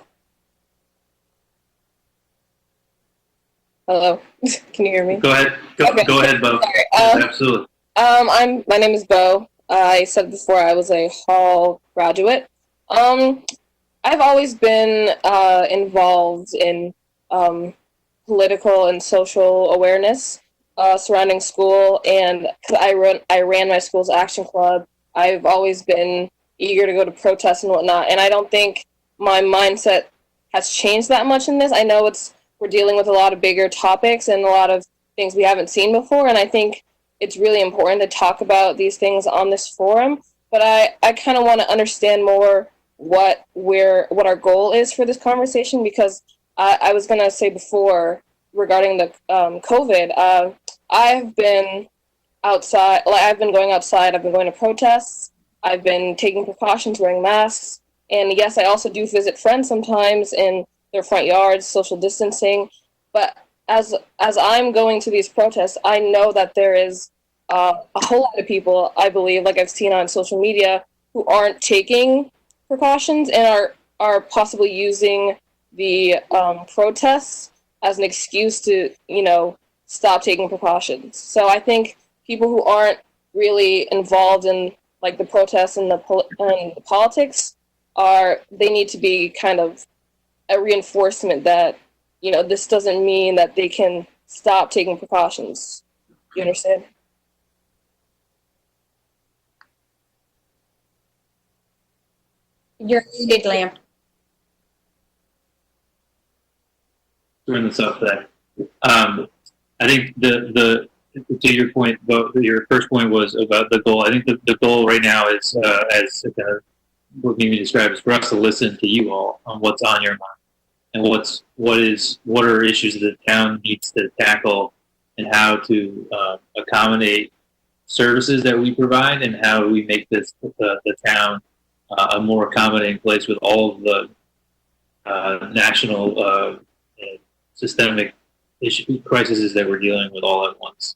Hello? Can you hear me? Go ahead. Go ahead, Bo. Sorry. Yes, absolutely. My name is Bo. I said before I was a Hall graduate. I've always been involved in political and social awareness surrounding school, and 'cause I ran my school's action club, I've always been eager to go to protests and whatnot, and I don't think my mindset has changed that much in this. I know we're dealing with a lot of bigger topics and a lot of things we haven't seen before, and I think it's really important to talk about these things on this forum, but I kind of want to understand more what our goal is for this conversation, because I was going to say before regarding the COVID, I've been outside, I've been going outside, I've been going to protests, I've been taking precautions, wearing masks, and yes, I also do visit friends sometimes in their front yards, social distancing, but as I'm going to these protests, I know that there is a whole lot of people, I believe, like I've seen on social media, who aren't taking precautions and are possibly using the protests as an excuse to, stop taking precautions. So I think people who aren't really involved in like the protests and the politics they need to be kind of a reinforcement that, this doesn't mean that they can stop taking precautions. You understand? You're muted, Lamb. Turn this up there. I think to your point, your first point was about the goal. I think the goal right now is, as what Mimi described, is for us to listen to you all on what's on your mind and what are issues that the town needs to tackle, and how to accommodate services that we provide, and how we make the town a more accommodating place with all of the national systemic crises that we're dealing with all at once.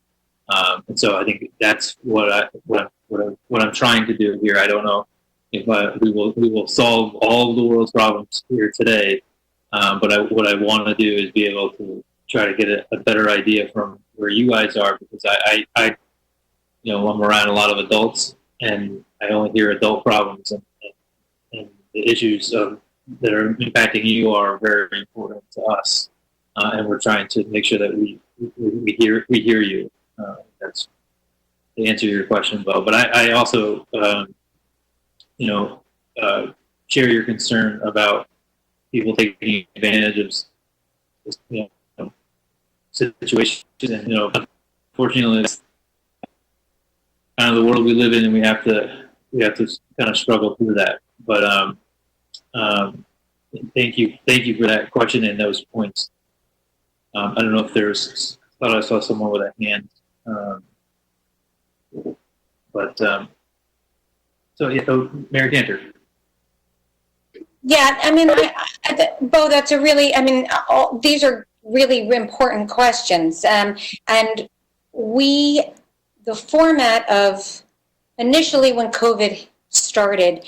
And so I think that's what I'm trying to do here. I don't know if we will solve all of the world's problems here today, but what I want to do is be able to try to get a better idea from where you guys are, because I I'm around a lot of adults, and I only hear adult problems, and the issues that are impacting you are very important to us, and we're trying to make sure that we hear you. That's to answer your question, Bo. But I also share your concern about people taking advantage of situations, and unfortunately, it's kind of the world we live in, and we have to kind of struggle through that. But thank you for that question and those points. I don't know if thought I saw someone with a hand, Mary Cantor. Yeah, I mean, Bo, that's these are really important questions. And the format of, initially when COVID started,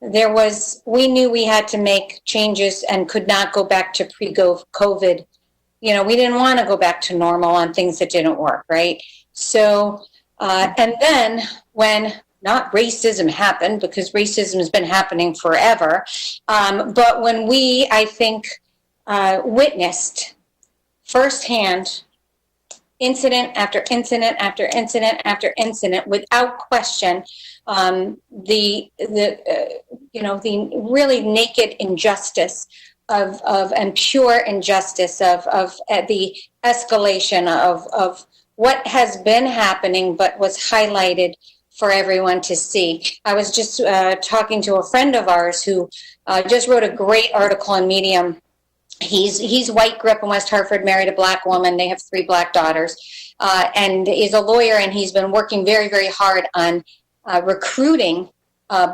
we knew we had to make changes and could not go back to pre-COVID. We didn't want to go back to normal on things that didn't work, right? So, and then when not racism happened, because racism has been happening forever, but when we, I think, witnessed firsthand incident after incident after incident after incident, without question, the really naked injustice and pure injustice of the escalation of what has been happening, but was highlighted for everyone to see. I was just talking to a friend of ours who just wrote a great article on Medium. He's white, grew up in West Hartford, married a black woman. They have 3 black daughters, and is a lawyer. And he's been working very, very hard on recruiting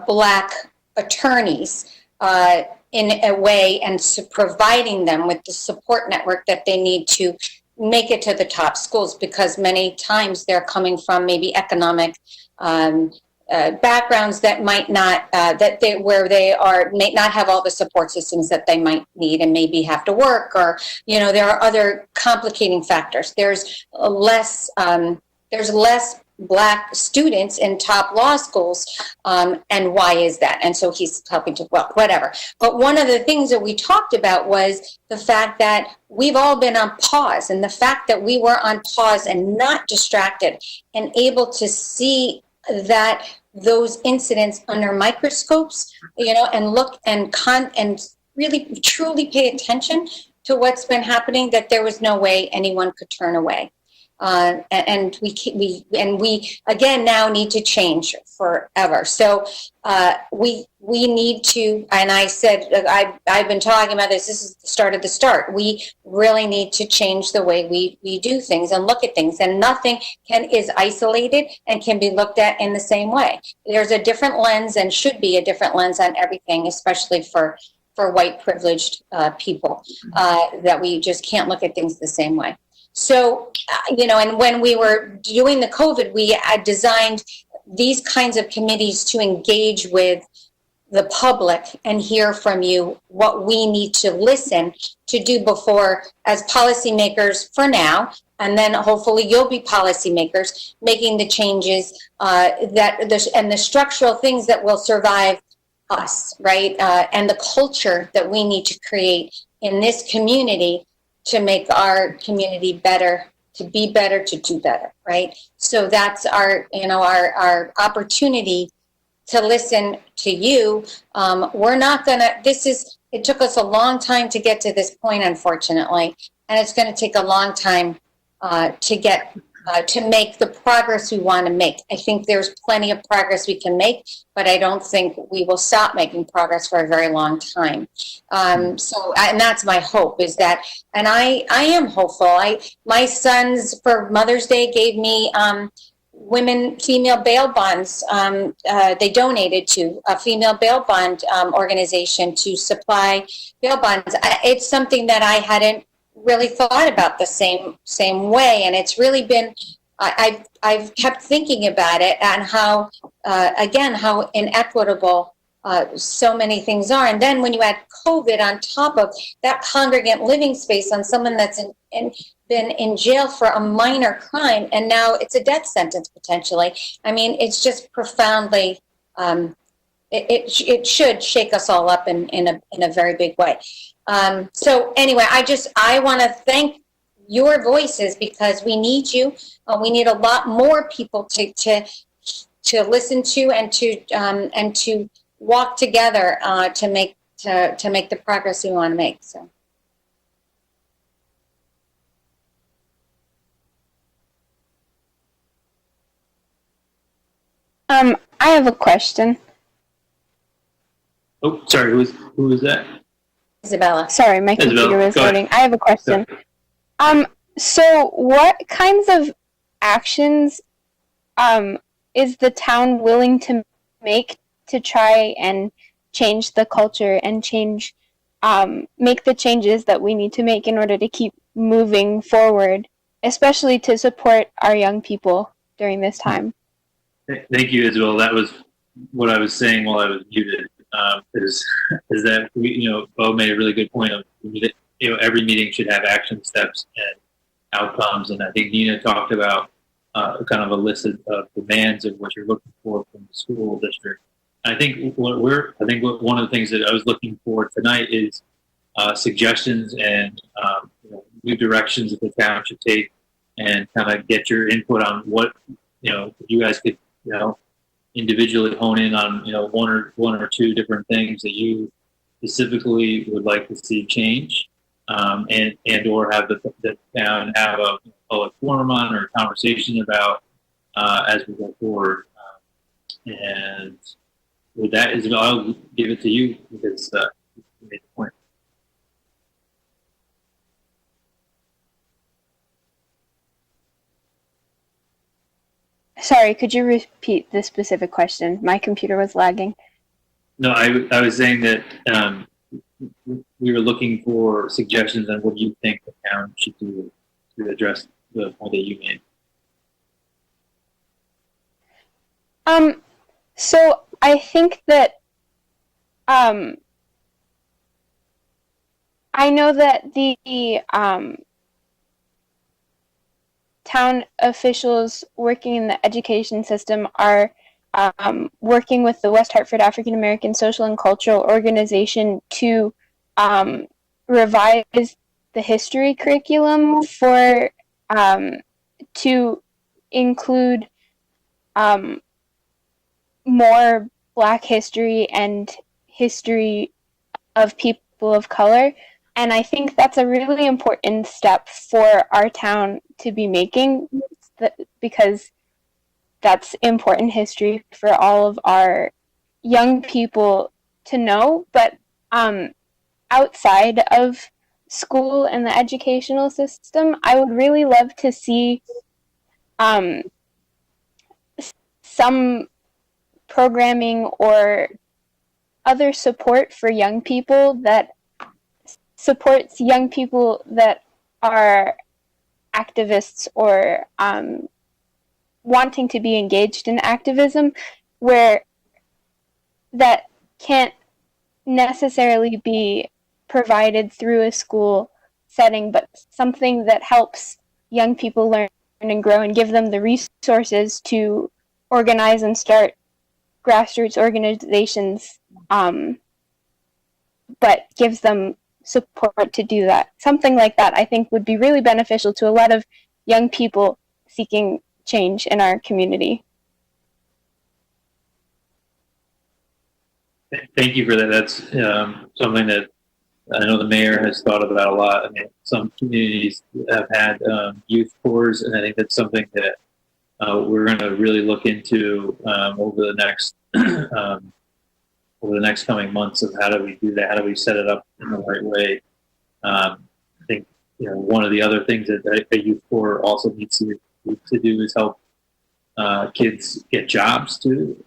black attorneys in a way, and providing them with the support network that they need to make it to the top schools, because many times they're coming from maybe economic backgrounds that might not may not have all the support systems that they might need, and maybe have to work, or there are other complicating factors. There's less Black students in top law schools, and why is that? And so he's helping to, well, whatever. But one of the things that we talked about was the fact that we've all been on pause, and the fact that we were on pause and not distracted and able to see that those incidents under microscopes, and look and really truly pay attention to what's been happening, that there was no way anyone could turn away. And we again now need to change forever. So we need to, and I said, I've been talking about this. This is the start of the start. We really need to change the way we do things and look at things. And nothing is isolated and can be looked at in the same way. There's a different lens, and should be a different lens on everything, especially for white privileged people, that we just can't look at things the same way. So, and when we were doing the COVID, we had designed these kinds of committees to engage with the public and hear from you what we need to listen to do before, as policymakers for now, and then hopefully you'll be policymakers making the changes and the structural things that will survive us, right? And the culture that we need to create in this community to make our community better, to be better, to do better, right? So that's our opportunity to listen to you. We're not gonna, it took us a long time to get to this point, unfortunately, and it's gonna take a long time to make the progress we want to make. I think there's plenty of progress we can make, but I don't think we will stop making progress for a very long time. And that's my hope, is that, and I am hopeful. My sons for Mother's Day gave me female bail bonds. They donated to a female bail bond organization to supply bail bonds. It's something that I hadn't really thought about the same way, and it's really been, I've kept thinking about it, and how how inequitable so many things are. And then when you add COVID on top of that, congregate living space on someone that's been in jail for a minor crime, and now it's a death sentence potentially. I mean, it's just profoundly, it should shake us all up in a very big way. So anyway, I want to thank your voices, because we need you. We need a lot more people to listen to and to walk together to make the progress we want to make. So. I have a question. Oh, sorry, who was that? Isabella. Sorry, my computer was loading. I have a question. So what kinds of actions is the town willing to make to try and change the culture and make the changes that we need to make in order to keep moving forward, especially to support our young people during this time? Thank you, Isabel. That was what I was saying while I was muted. Is that Bo made a really good point of, every meeting should have action steps and outcomes, and I think Nina talked about kind of a list of demands of what you're looking for from the school district. I think one of the things that I was looking for tonight is suggestions and new directions that the town should take, and kind of get your input on what you guys could individually hone in on one or two different things that you specifically would like to see change, and or have the town have a public forum on, or a conversation about as we go forward. And with that, Isabel, I'll give it to you, because you made the point. Sorry, could you repeat the specific question? My computer was lagging. No, I was saying that we were looking for suggestions on what you think the town should do to address the point that you made. So I think that I know that town officials working in the education system are working with the West Hartford African American Social and Cultural Organization to revise the history curriculum for to include more Black history and history of people of color. And I think that's a really important step for our town to be making, because that's important history for all of our young people to know. But outside of school and the educational system, I would really love to see some programming or other support for young people that supports young people that are activists or wanting to be engaged in activism, where that can't necessarily be provided through a school setting, but something that helps young people learn and grow and give them the resources to organize and start grassroots organizations, but gives them support to do that. Something like that, I think, would be really beneficial to a lot of young people seeking change in our community. Thank you for that. That's something that I know the mayor has thought about a lot. I mean, some communities have had youth corps, and I think that's something that we're going to really look into over the next coming months of how do we do that? How do we set it up in the right way? I think one of the other things that a youth corps also needs to do is help kids get jobs too.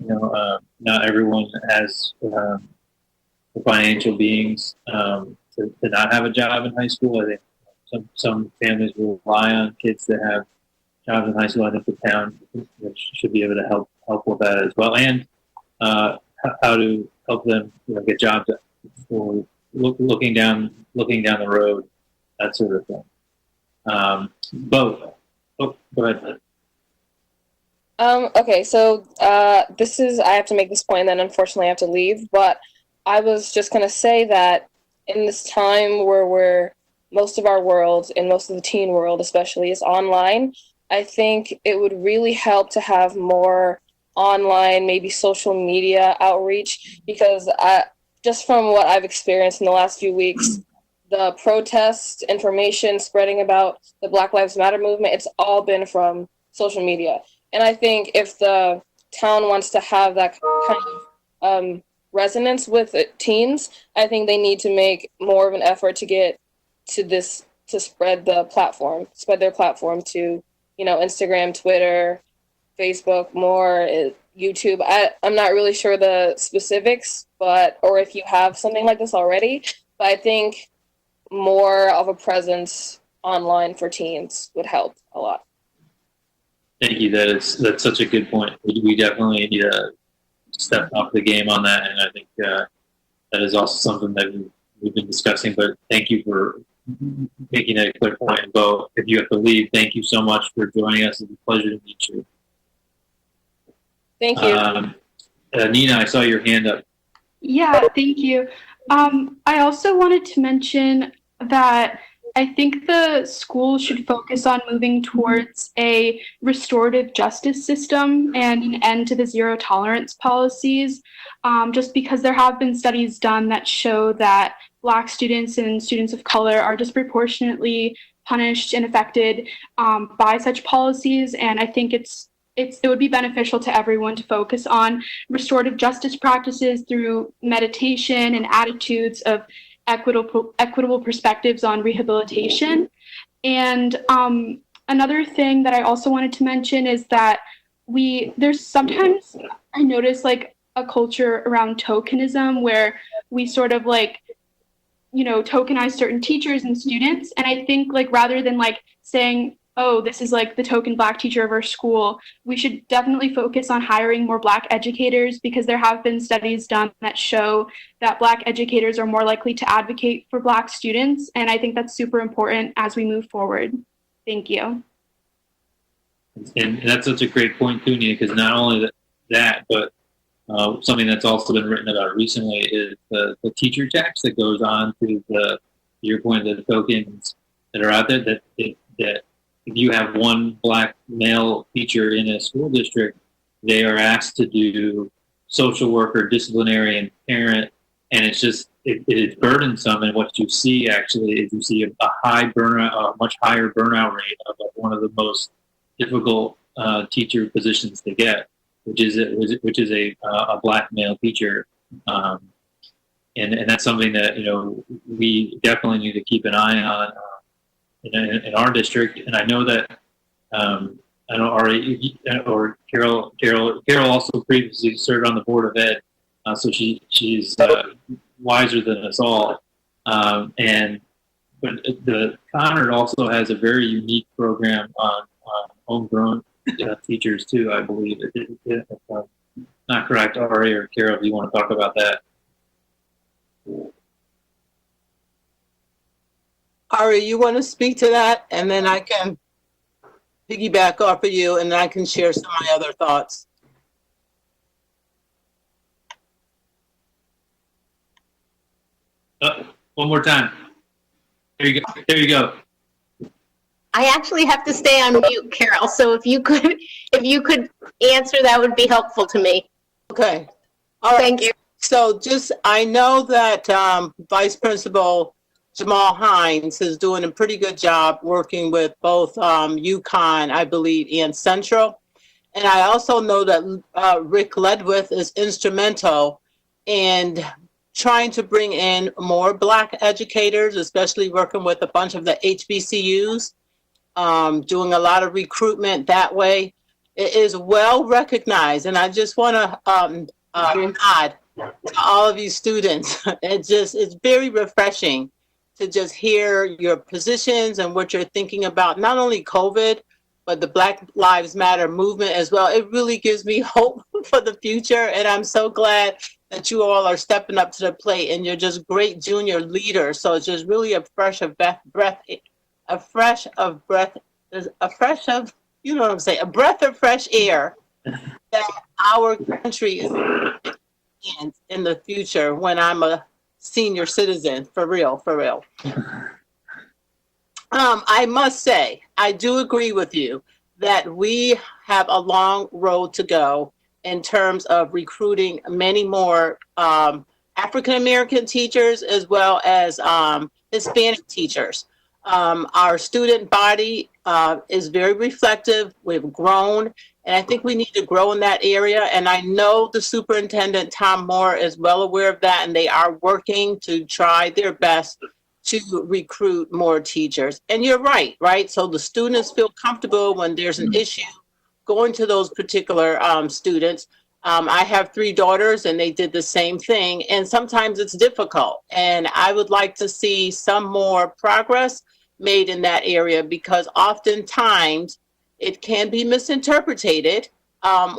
Not everyone has the financial beings to not have a job in high school. I think some families rely on kids that have jobs in high school. I think the town should be able to help with that as well, and how to help them get jobs for looking down the road, that sort of thing. Go ahead. Okay, so I have to make this point, and then unfortunately I have to leave, but I was just going to say that in this time where most of our world, and most of the teen world especially, is online, I think it would really help to have more online, maybe social media outreach, because just from what I've experienced in the last few weeks, the protest information spreading about the Black Lives Matter movement, it's all been from social media. And I think if the town wants to have that kind of resonance with teens, I think they need to make more of an effort to get to this, to spread their platform to, Instagram, Twitter, Facebook, more YouTube. I'm not really sure the specifics, or if you have something like this already, but I think more of a presence online for teens would help a lot. Thank you. That's such a good point. We definitely need to step up the game on that, and I think that is also something that we've been discussing. But thank you for making that a clear point. And Bo, if you have to leave, thank you so much for joining us. It's a pleasure to meet you. Thank you. Nina, I saw your hand up. Yeah, thank you. I also wanted to mention that I think the school should focus on moving towards a restorative justice system and an end to the zero tolerance policies, just because there have been studies done that show that Black students and students of color are disproportionately punished and affected by such policies. And I think it would be beneficial to everyone to focus on restorative justice practices through meditation and attitudes of equitable perspectives on rehabilitation. And another thing that I also wanted to mention is that there's sometimes I notice like a culture around tokenism where we sort of tokenize certain teachers and students. And I think rather than saying, oh, this is the token Black teacher of our school, we should definitely focus on hiring more Black educators, because there have been studies done that show that Black educators are more likely to advocate for Black students. And I think that's super important as we move forward. Thank you. And that's such a great point too, Nia, because not only that, but something that's also been written about recently is the teacher tax that goes on to the, your point, the tokens that are out there that if you have one black male teacher in a school district, they are asked to do social worker, disciplinary, and parent, and it's just it's burdensome. And what you see actually is you see a high burnout, a much higher burnout rate of one of the most difficult teacher positions to get, which is a black male teacher, and that's something that we definitely need to keep an eye on in our district. And I know that I know Ari or Carol also previously served on the board of ed, so she's wiser than us all. But the Conard also has a very unique program on homegrown teachers too, I believe. If I'm not correct, Ari or Carol, do you want to talk about that? Ari, you want to speak to that, and then I can piggyback off of you, and then I can share some of my other thoughts. One more time. There you go. There you go. I actually have to stay on mute, Carol. So if you could answer, that would be helpful to me. Okay. All right. Thank you. So I know that Vice Principal Jamal Hines is doing a pretty good job working with both UConn, I believe, and Central. And I also know that Rick Ledwith is instrumental in trying to bring in more Black educators, especially working with a bunch of the HBCUs, doing a lot of recruitment that way. It is well recognized, and I just want to nod to all of you students. It's very refreshing to just hear your positions and what you're thinking about, not only COVID, but the Black Lives Matter movement as well. It really gives me hope for the future, and I'm so glad that you all are stepping up to the plate, and you're just great junior leaders. So it's just really a fresh of breath, a breath of fresh air that our country is in the future when I'm a senior citizen, for real. I must say, I do agree with you that we have a long road to go in terms of recruiting many more African-American teachers as well as Hispanic teachers. Our student body is very reflective. We've grown, and I think we need to grow in that area. And I know the superintendent, Tom Moore, is well aware of that, and they are working to try their best to recruit more teachers. And you're right? So the students feel comfortable when there's an issue going to those particular students. I have 3 daughters, and they did the same thing. And sometimes it's difficult. And I would like to see some more progress made in that area, because oftentimes it can be misinterpreted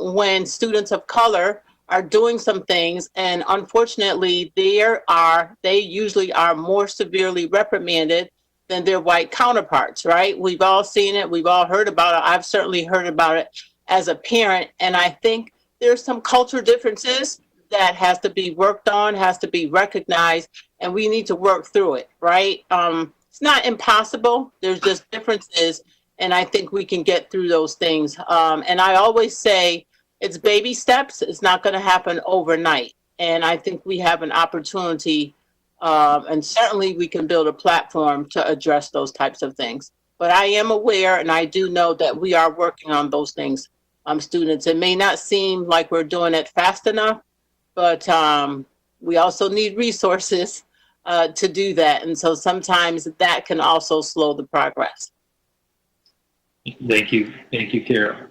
when students of color are doing some things, and unfortunately they usually are more severely reprimanded than their white counterparts, right? We've all seen it, we've all heard about it. I've certainly heard about it as a parent, and I think there's some cultural differences that has to be worked on, has to be recognized, and we need to work through it, right? It's not impossible. There's just differences, and I think we can get through those things. And I always say it's baby steps. It's not going to happen overnight. And I think we have an opportunity, and certainly we can build a platform to address those types of things. But I am aware, and I do know that we are working on those things, students. It may not seem like we're doing it fast enough, but we also need resources to do that. And so sometimes that can also slow the progress. Thank you, Carol.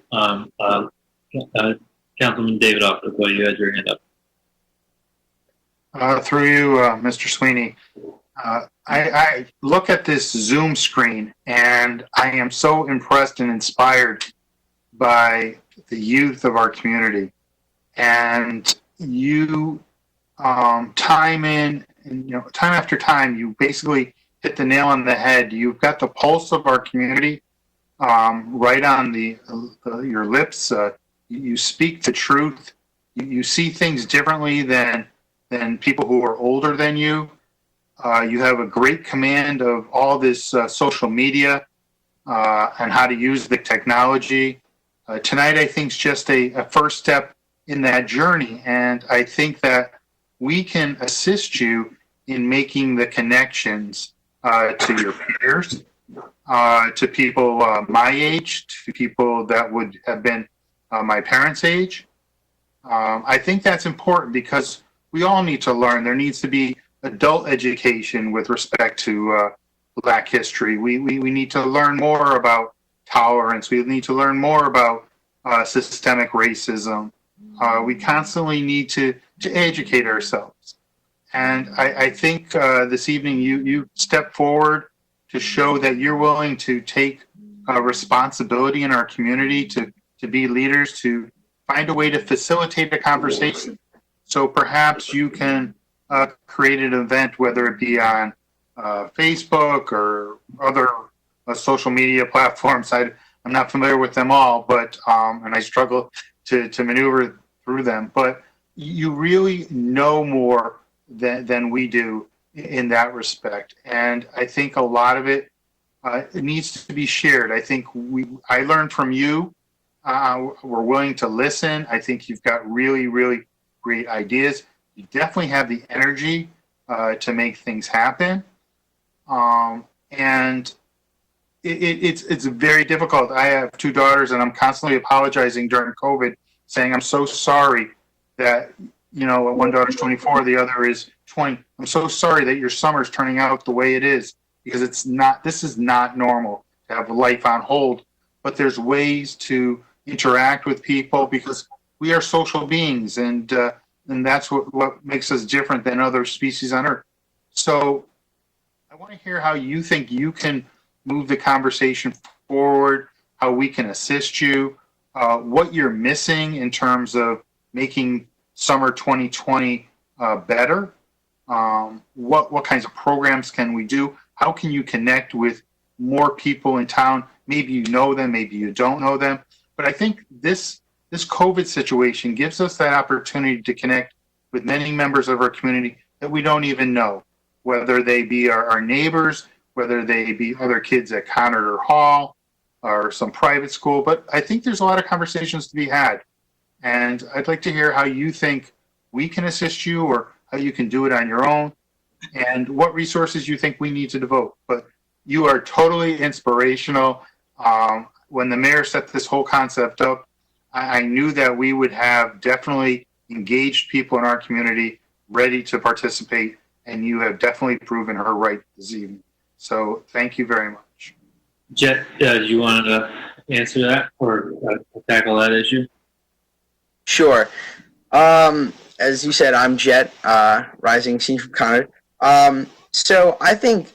Councilman David Octopus, you had your hand up. Through you, Mr. Sweeney. I look at this Zoom screen, and I am so impressed and inspired by the youth of our community. And you, time after time, you basically hit the nail on the head. You've got the pulse of our community, right on your lips. You speak the truth. You see things differently than people who are older than you. You have a great command of all this social media and how to use the technology. Tonight, I think, is just a first step in that journey. And I think that we can assist you in making the connections to your peers, to people my age, to people that would have been my parents' age. I think that's important because we all need to learn. There needs to be adult education with respect to Black history. We need to learn more about tolerance. We need to learn more about systemic racism. We constantly need to educate ourselves. And I think this evening you step forward to show that you're willing to take responsibility in our community, to be leaders, to find a way to facilitate a conversation. So perhaps you can create an event, whether it be on Facebook or other social media platforms. I'm not familiar with them all, but and I struggle to maneuver through them. But you really know more than we do in that respect, and I think a lot of it needs to be shared. I think I learned from you. We're willing to listen. I think you've got really, really great ideas. You definitely have the energy to make things happen. And it's very difficult. I have two daughters, and I'm constantly apologizing during COVID, saying I'm so sorry that, one daughter's 24, the other is 20. I'm so sorry that your summer's turning out the way it is, because this is not normal to have life on hold. But there's ways to interact with people because we are social beings, and that's what makes us different than other species on Earth. So I want to hear how you think you can move the conversation forward, how we can assist you, what you're missing in terms of making summer 2020 better. What kinds of programs can we do? How can you connect with more people in town? Maybe you know them, maybe you don't know them. But I think this COVID situation gives us that opportunity to connect with many members of our community that we don't even know, whether they be our neighbors, whether they be other kids at Conard or Hall or some private school. But I think there's a lot of conversations to be had. And I'd like to hear how you think we can assist you, or how you can do it on your own, and what resources you think we need to devote. But you are totally inspirational. When the mayor set this whole concept up, I knew that we would have definitely engaged people in our community ready to participate, and you have definitely proven her right this evening. So thank you very much. Jet, do you want to answer that or tackle that issue? Sure. As you said, I'm Jet, rising senior from Conard. So I think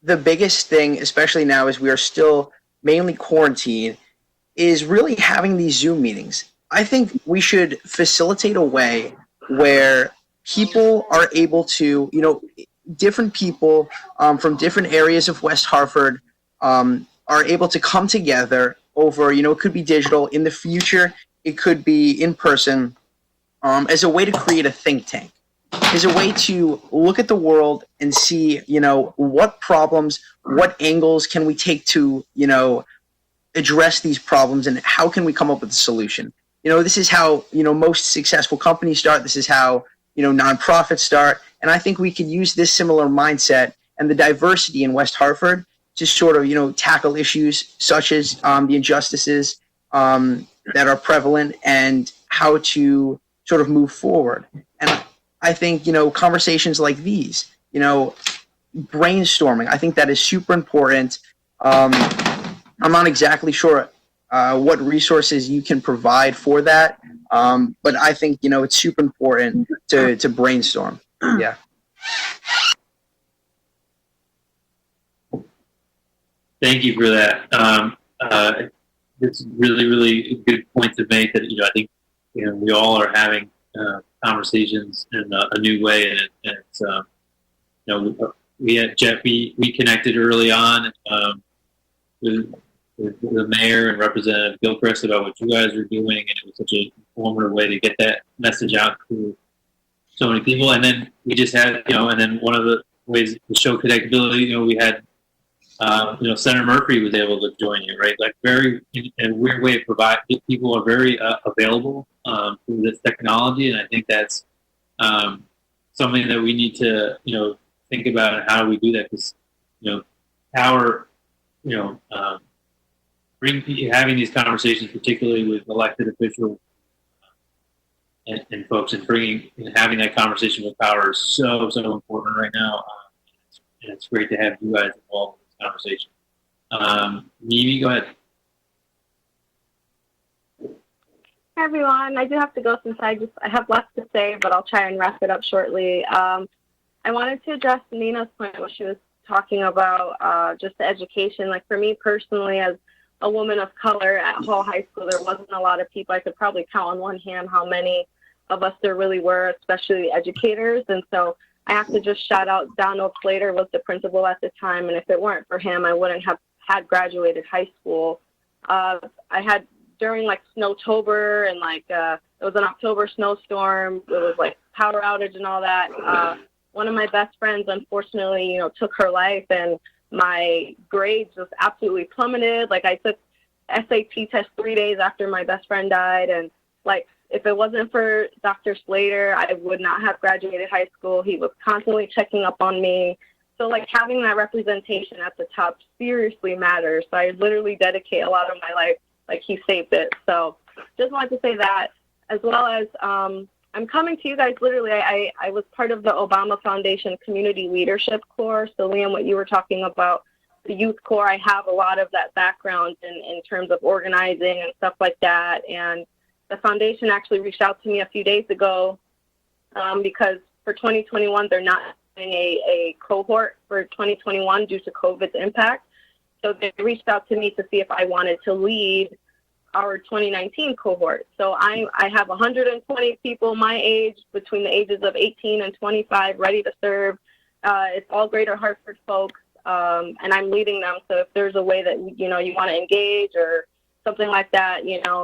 the biggest thing, especially now as we are still mainly quarantined, is really having these Zoom meetings. I think we should facilitate a way where people are able to, different people from different areas of West Hartford are able to come together over, it could be digital. In the future, it could be in person, as a way to create a think tank, as a way to look at the world and see, what problems, what angles can we take to, address these problems, and how can we come up with a solution. This is how, most successful companies start. This is how, nonprofits start. And I think we could use this similar mindset and the diversity in West Hartford to sort of, tackle issues such as the injustices that are prevalent, and how to sort of move forward. And I think, conversations like these, brainstorming, I think that is super important. I'm not exactly sure what resources you can provide for that, but I think, it's super important to brainstorm. Yeah. Thank you for that. It's really, really a good point to make that, I think, we all are having conversations in a new way, and it's, we had Jeff, we connected early on with the mayor and Representative Gilchrist about what you guys are doing, and it was such an informative way to get that message out to so many people. And then we just had, and then one of the ways to show connectability, we had, Senator Murphy was able to join you, right? Like very, in a weird way, people are very available through this technology, and I think that's something that we need to, think about and how do we do that, because, having these conversations, particularly with elected officials and folks, and having that conversation with power is so important right now. And it's great to have you guys involved in this conversation. Mimi, go ahead. Hi everyone, I do have to go since I have less to say, but I'll try and wrap it up shortly. I wanted to address Nina's point when she was talking about just the education. Like for me personally, as a woman of color at Hall High School, there wasn't a lot of people. I could probably count on one hand how many of us there really were, especially the educators. And so I have to just shout out Donald Slater was the principal at the time, and if it weren't for him, I wouldn't have had graduated high school. I had during like Snowtober and it was an October snowstorm. It was like power outage and all that. One of my best friends, unfortunately, took her life, and my grades just absolutely plummeted. Like I took SAT test 3 days after my best friend died, and like if it wasn't for Dr. Slater, I would not have graduated high school. He was constantly checking up on me. So like having that representation at the top seriously matters. So I literally dedicate a lot of my life, like he saved it. So just wanted to say that, as well as I'm coming to you guys literally. I was part of the Obama Foundation Community Leadership Corps. So Liam, what you were talking about, the Youth Corps, I have a lot of that background in terms of organizing and stuff like that. And the foundation actually reached out to me a few days ago because for 2021, they're not doing a cohort for 2021 due to COVID's impact. So they reached out to me to see if I wanted to lead our 2019 cohort. So I have 120 people my age, between the ages of 18 and 25, ready to serve. It's all Greater Hartford folks, and I'm leading them. So if there's a way that you want to engage or something like that,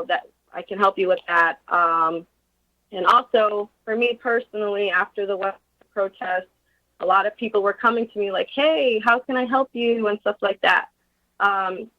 that I can help you with that. And also, for me personally, after the West protest, a lot of people were coming to me like, "Hey, how can I help you?" and stuff like that.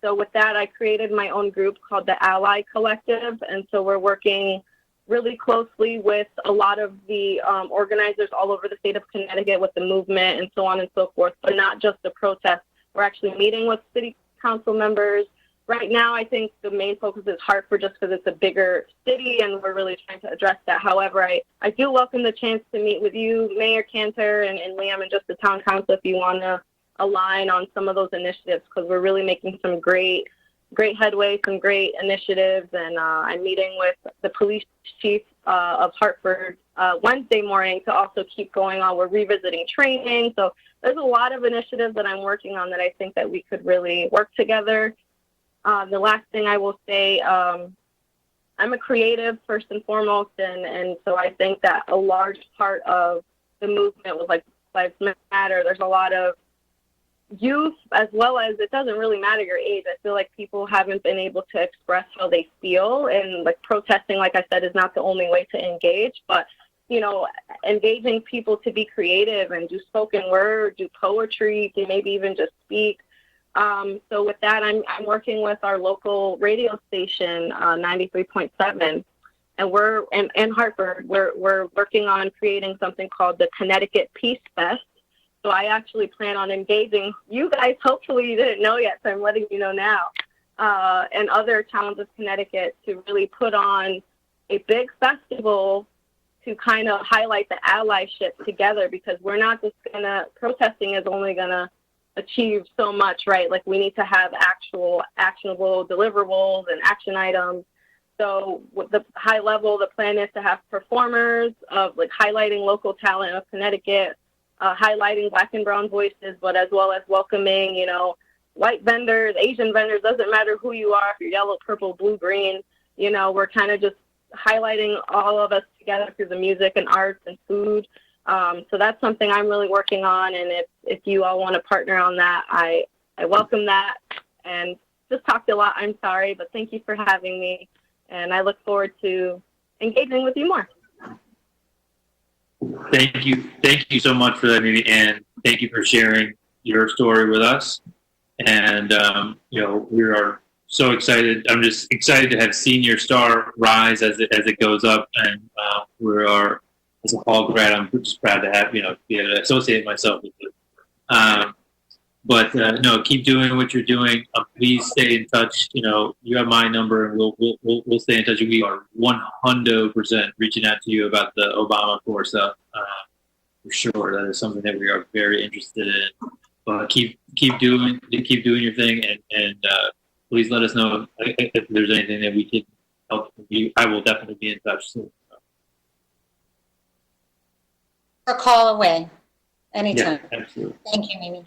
So with that, I created my own group called the Ally Collective, and so we're working really closely with a lot of the organizers all over the state of Connecticut with the movement and so on and so forth, but not just the protest. We're actually meeting with city council members. Right now, I think the main focus is Hartford just because it's a bigger city and we're really trying to address that. However, I do welcome the chance to meet with you, Mayor Cantor and Liam, and just the town council if you want to align on some of those initiatives, because we're really making some great headway, some great initiatives. And I'm meeting with the police chief of Hartford Wednesday morning to also keep going on. We're revisiting training. So there's a lot of initiatives that I'm working on that I think that we could really work together. The last thing I will say, I'm a creative first and foremost, and so I think that a large part of the movement was like Lives Matter. There's a lot of youth, as well as, it doesn't really matter your age. I feel like people haven't been able to express how they feel, and like protesting, like I said, is not the only way to engage, but engaging people to be creative and do spoken word, do poetry, to maybe even just speak. So with that, I'm working with our local radio station, 93.7, and we're in Hartford. We're working on creating something called the Connecticut Peace Fest. So I actually plan on engaging you guys. Hopefully you didn't know yet, so I'm letting you know now, and other towns of Connecticut to really put on a big festival to kind of highlight the allyship together, because we're not just protesting is only gonna achieve so much, right? Like we need to have actual actionable deliverables and action items. So with the high level, the plan is to have performers of like highlighting local talent of Connecticut, highlighting Black and brown voices, but as well as welcoming, white vendors, Asian vendors, doesn't matter who you are, if you're yellow, purple, blue, green, we're kind of just highlighting all of us together through the music and arts and food. So that's something I'm really working on, and if you all want to partner on that, I welcome that. And just talked a lot. I'm sorry, but thank you for having me. And I look forward to engaging with you more. Thank you. Thank you so much for that, Mimi, and thank you for sharing your story with us. And, we are so excited. I'm just excited to have Senior Star rise as it goes up. And we are, as a Paul grad, I'm just proud to have, be able to associate myself with it. No, keep doing what you're doing. Please stay in touch. You have my number, and we'll stay in touch. We are 100% reaching out to you about the Obama Corps stuff. For sure, that is something that we are very interested in. But keep doing your thing, and please let us know if there's anything that we can help you. I will definitely be in touch soon. Or call away anytime. Yeah, absolutely. Thank you, Mimi.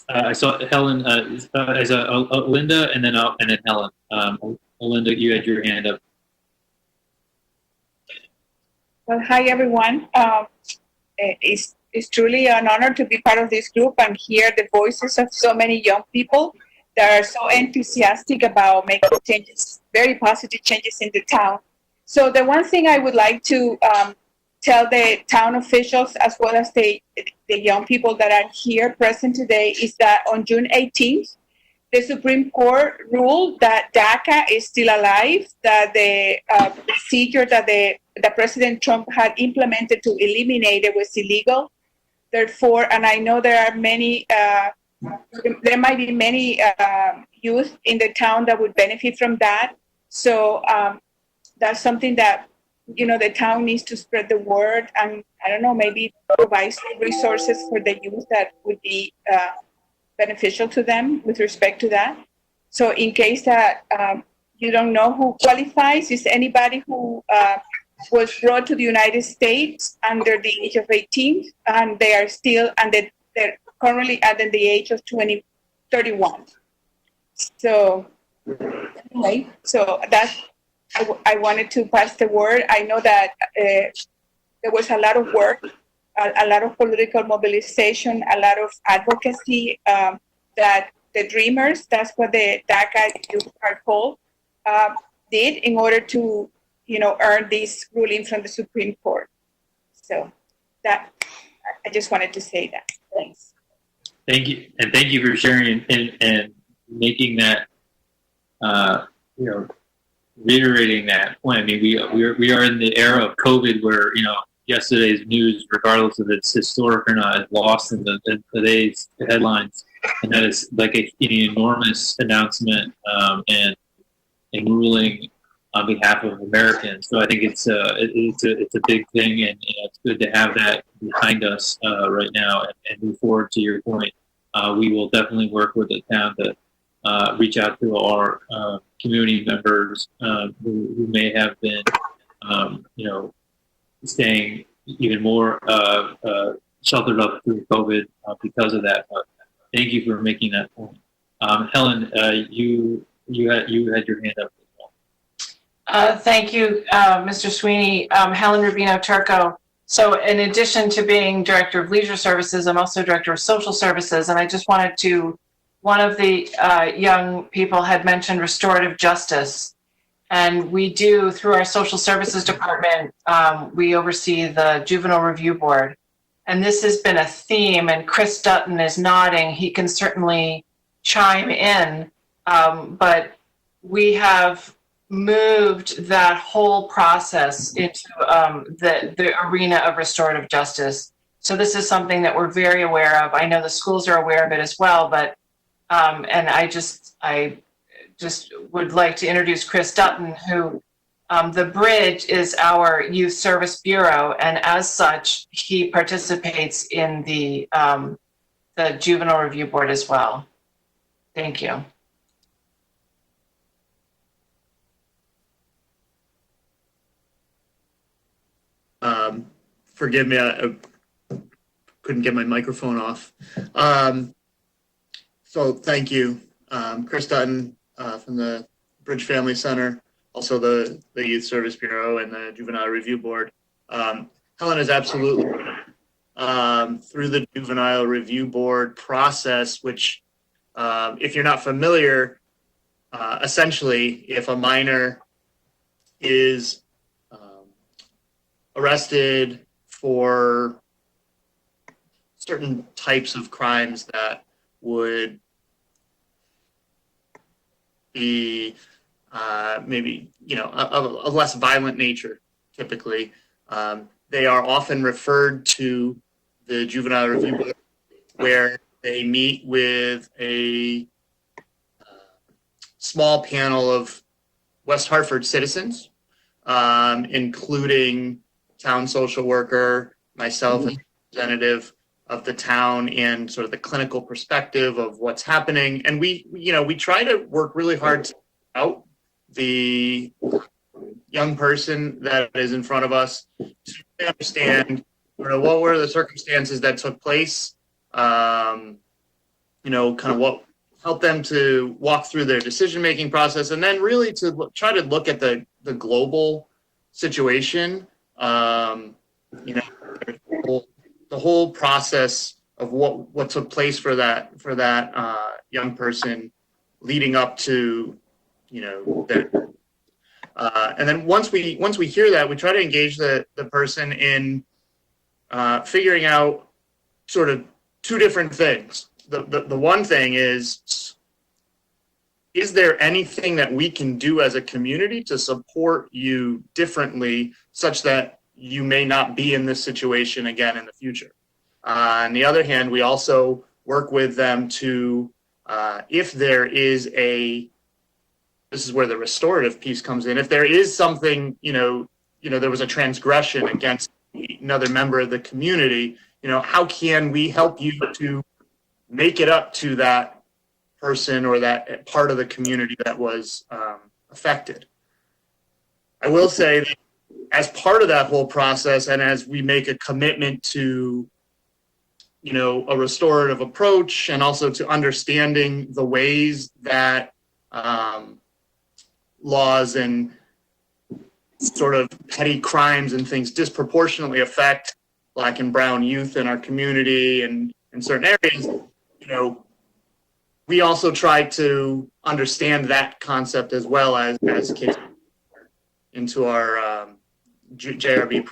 I saw Helen as Linda, and then Helen. Linda, you had your hand up. Well, hi everyone. It's truly an honor to be part of this group and hear the voices of so many young people that are so enthusiastic about making changes, very positive changes in the town. So the one thing I would like to tell the town officials as well as the young people that are here present today is that on June 18th, the Supreme Court ruled that DACA is still alive, that the procedure that President Trump had implemented to eliminate it was illegal. Therefore, and I know there are many, there might be many youth in the town that would benefit from that. So that's something that the town needs to spread the word, and I don't know, maybe provide some resources for the youth that would be beneficial to them with respect to that. So in case that you don't know who qualifies, is anybody who was brought to the United States under the age of 18, and they are still, and they're currently under the age of 31. So anyway, so that's, I wanted to pass the word. I know that there was a lot of work, a lot of political mobilization, a lot of advocacy that the Dreamers, that's what the DACA youth are called, did in order to, earn this ruling from the Supreme Court. So that, I just wanted to say that. Thanks. Thank you, and thank you for sharing and making that, reiterating that point. I mean, we are in the era of COVID where yesterday's news, regardless of it's historic or not, is lost in today's headlines, and that is like an enormous announcement and ruling on behalf of Americans. So I think it's a big thing, and it's good to have that behind us right now and move forward. To your point, we will definitely work with the town to reach out to our community members who may have been, staying even more sheltered up through COVID because of that. But thank you for making that point. Helen, you had your hand up as well. Thank you, Mr. Sweeney. Helen Rubino Turco. So in addition to being Director of Leisure Services, I'm also Director of Social Services, and I just wanted to, one of the young people had mentioned restorative justice. And we do, through our social services department, we oversee the Juvenile Review Board. And this has been a theme, and Chris Dutton is nodding. He can certainly chime in, but we have moved that whole process into the arena of restorative justice. So this is something that we're very aware of. I know the schools are aware of it as well, but and I just would like to introduce Chris Dutton, who the Bridge is our youth service bureau, and as such, he participates in the Juvenile Review Board as well. Thank you. Forgive me, I couldn't get my microphone off. So thank you, Chris Dutton from the Bridge Family Center, also the Youth Service Bureau and the Juvenile Review Board. Helen is absolutely through the Juvenile Review Board process, which If you're not familiar, essentially, if a minor is arrested for certain types of crimes that would be maybe, of a less violent nature, typically, they are often referred to the Juvenile Review Board, where they meet with a small panel of West Hartford citizens, including town social worker, myself as representative of the town, and sort of the clinical perspective of what's happening. And we try to work really hard to out the young person that is in front of us to understand what were the circumstances that took place, kind of what helped them to walk through their decision-making process, and then really to try to look at the global situation, the whole process of what took place for that young person leading up to that. And then once we hear that, we try to engage the person in figuring out sort of two different things. The one thing is there anything that we can do as a community to support you differently such that you may not be in this situation again in the future? On the other hand, we also work with them to, if there is this is where the restorative piece comes in. If there is something, there was a transgression against another member of the community, how can we help you to make it up to that person or that part of the community that was affected? I will say that as part of that whole process, and as we make a commitment to, a restorative approach, and also to understanding the ways that laws and sort of petty crimes and things disproportionately affect Black and brown youth in our community and in certain areas, we also try to understand that concept as well as kids into our JRB.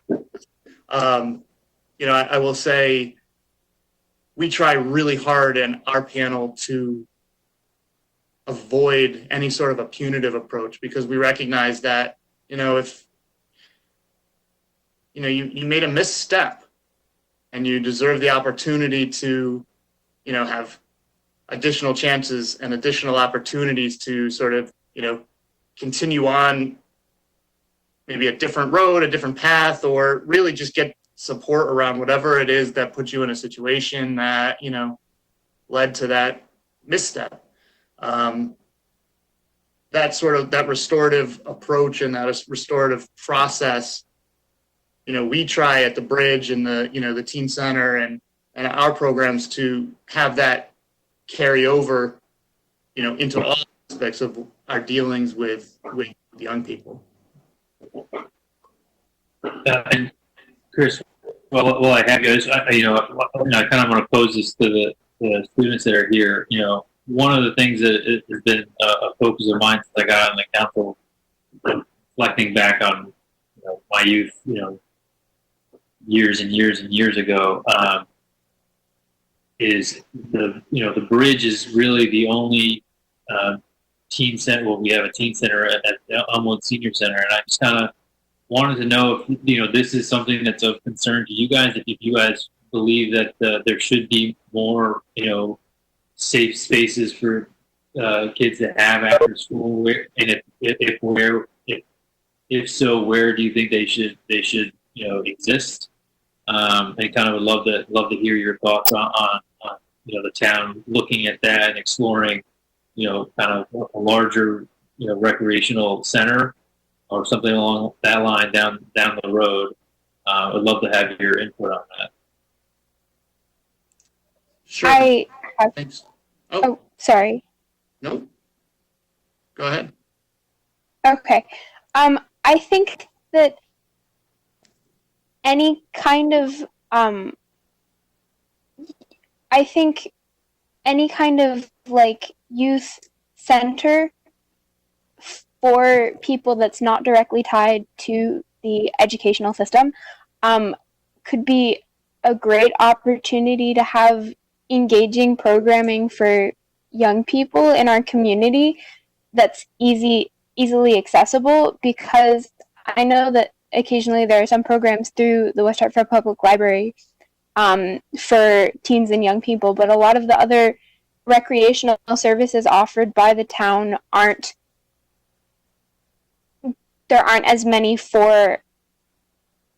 I will say we try really hard in our panel to avoid any sort of a punitive approach, because we recognize that, if you made a misstep and you deserve the opportunity to, have additional chances and additional opportunities to sort of, continue on maybe a different road, a different path, or really just get support around whatever it is that put you in a situation that, led to that misstep. That restorative approach and that restorative process, we try at the Bridge and the Teen Center and our programs to have that carry over, into all aspects of our dealings with young people. And Chris, well, I have you. I kind of want to pose this to the students that are here. One of the things that has been a focus of mine since I got on the council, reflecting back on my youth, years and years and years ago, is the Bridge is really the only teen center. Well, we have a teen center at Elmwood Senior Center, and I just kind of wanted to know if this is something that's of concern to you guys. If you guys believe that there should be more safe spaces for kids to have after school, and if so, where do you think they should exist? And kind of would love to hear your thoughts on the town looking at that and exploring kind of a larger recreational center or something along that line down the road. I'd love to have your input on that. Sure. Thanks. Oh, sorry. No. Go ahead. Okay. I think that any kind of like youth center for people that's not directly tied to the educational system could be a great opportunity to have engaging programming for young people in our community that's easily accessible, because I know that occasionally there are some programs through the West Hartford Public Library for teens and young people, but a lot of the other recreational services offered by the town aren't as many for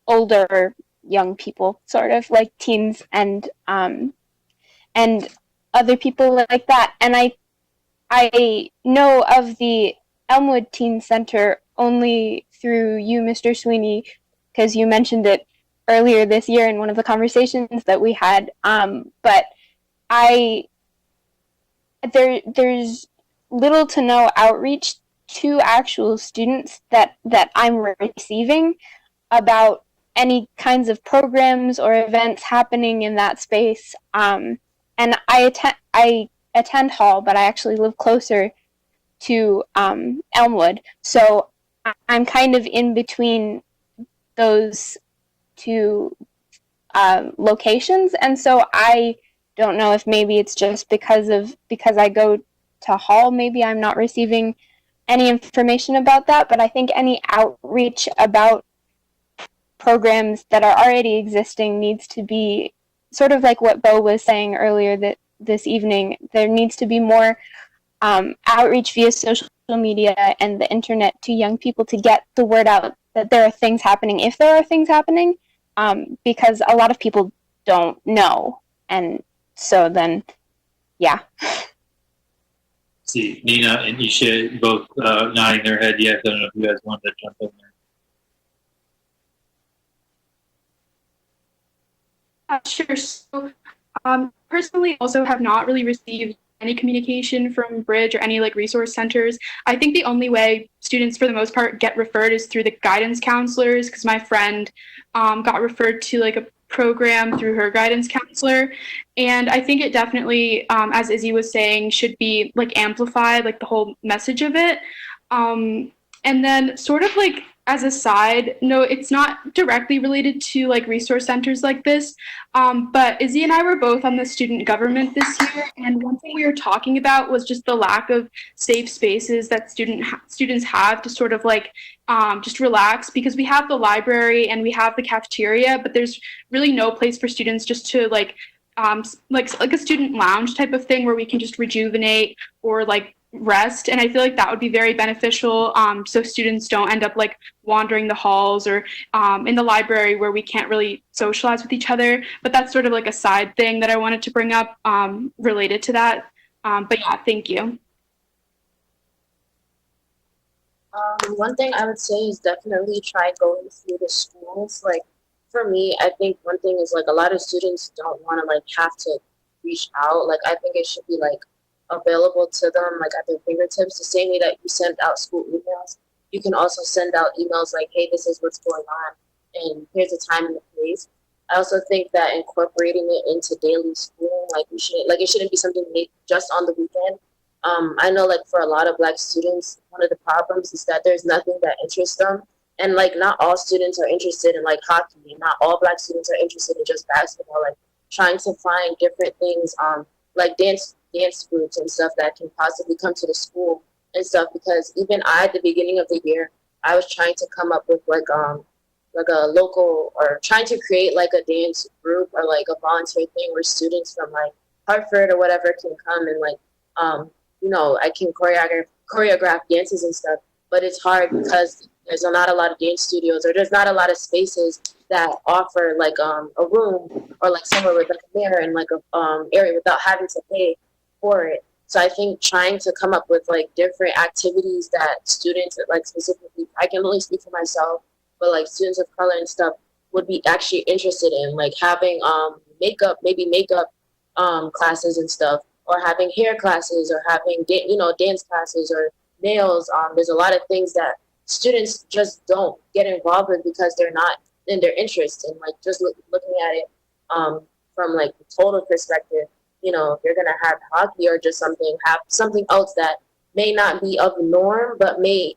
older young people, sort of like teens and other people like that. And I know of the Elmwood Teen Center only through you, Mr. Sweeney, because you mentioned it earlier this year in one of the conversations that we had. But there's little to no outreach to actual students that I'm receiving about any kinds of programs or events happening in that space. And I attend Hall, but I actually live closer to Elmwood, so I'm kind of in between those two locations, and so I don't know if maybe it's just because I go to Hall, maybe I'm not receiving any information about that. But I think any outreach about programs that are already existing needs to be sort of like what Bo was saying earlier this evening. There needs to be more outreach via social media and the internet to young people to get the word out that there are things happening, if there are things happening, because a lot of people don't know. And so then, yeah. See, Nina and Isha both nodding their head yes. I don't know if you guys wanted to jump in there. Sure. So, personally, also have not really received any communication from Bridge or any like resource centers. I think the only way students, for the most part, get referred is through the guidance counselors, because my friend got referred to like a program through her guidance counselor. And I think it definitely, as Izzy was saying, should be like amplified, like the whole message of it. And then sort of like as a side note, it's not directly related to like resource centers like this, but Izzy and I were both on the student government this year, and one thing we were talking about was just the lack of safe spaces that students have to sort of like just relax, because we have the library and we have the cafeteria, but there's really no place for students just to like a student lounge type of thing where we can just rejuvenate or like rest. And I feel like that would be very beneficial, so students don't end up like wandering the halls or in the library where we can't really socialize with each other. But that's sort of like a side thing that I wanted to bring up related to that. But yeah, thank you. One thing I would say is definitely try going through the schools. Like for me, I think one thing is like a lot of students don't want to like have to reach out. Like I think it should be like available to them like at their fingertips, the same way that you send out school emails. You can also send out emails like, hey, this is what's going on and here's the time and the place. I also think that incorporating it into daily schooling, like it shouldn't be something made just on the weekend. I know like for a lot of Black students, one of the problems is that there's nothing that interests them. And like not all students are interested in like hockey, and not all Black students are interested in just basketball. Like trying to find different things, like dance groups and stuff that can possibly come to the school and stuff, because even I, at the beginning of the year, I was trying to come up with like a local, or trying to create like a dance group or like a volunteer thing where students from like Hartford or whatever can come and like I can choreograph dances and stuff. But it's hard because there's not a lot of dance studios, or there's not a lot of spaces that offer like a room or like somewhere with like a mirror and like a area without having to pay for it. So I think trying to come up with like different activities that students, like specifically, I can only speak for myself, but like students of color and stuff would be actually interested in, like having makeup classes and stuff, or having hair classes, or having dance classes or nails. There's a lot of things that students just don't get involved with because they're not in their interest, and like just looking at it from like the total perspective, you're going to have hockey or just have something else that may not be of the norm, but may,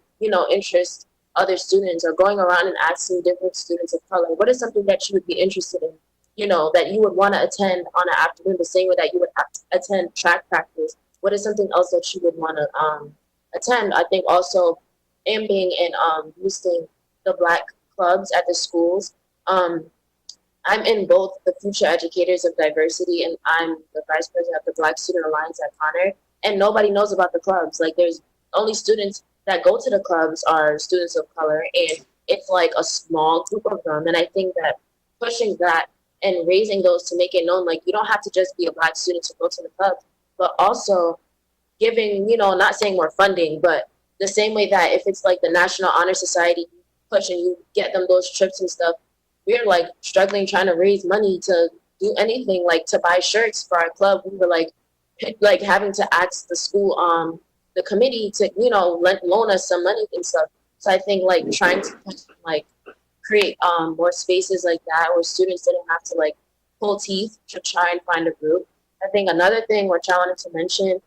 interest other students, or going around and asking different students of color, what is something that you would be interested in, that you would want to attend on an afternoon, the same way that you would attend track practice. What is something else that you would want to attend? I think also being and boosting the Black clubs at the schools. I'm in both the Future Educators of Diversity, and I'm the vice president of the Black Student Alliance at Conard. And nobody knows about the clubs. Like, there's only students that go to the clubs are students of color, and it's like a small group of them. And I think that pushing that and raising those to make it known, like, you don't have to just be a Black student to go to the club, but also giving, not saying more funding, but the same way that if it's like the National Honor Society push and you get them those trips and stuff, we're like struggling trying to raise money to do anything, like to buy shirts for our club. We were like having to ask the school, the committee to, loan us some money and stuff. So I think like trying to like create more spaces like that where students didn't have to like pull teeth to try and find a group. I think another thing which I wanted to mention,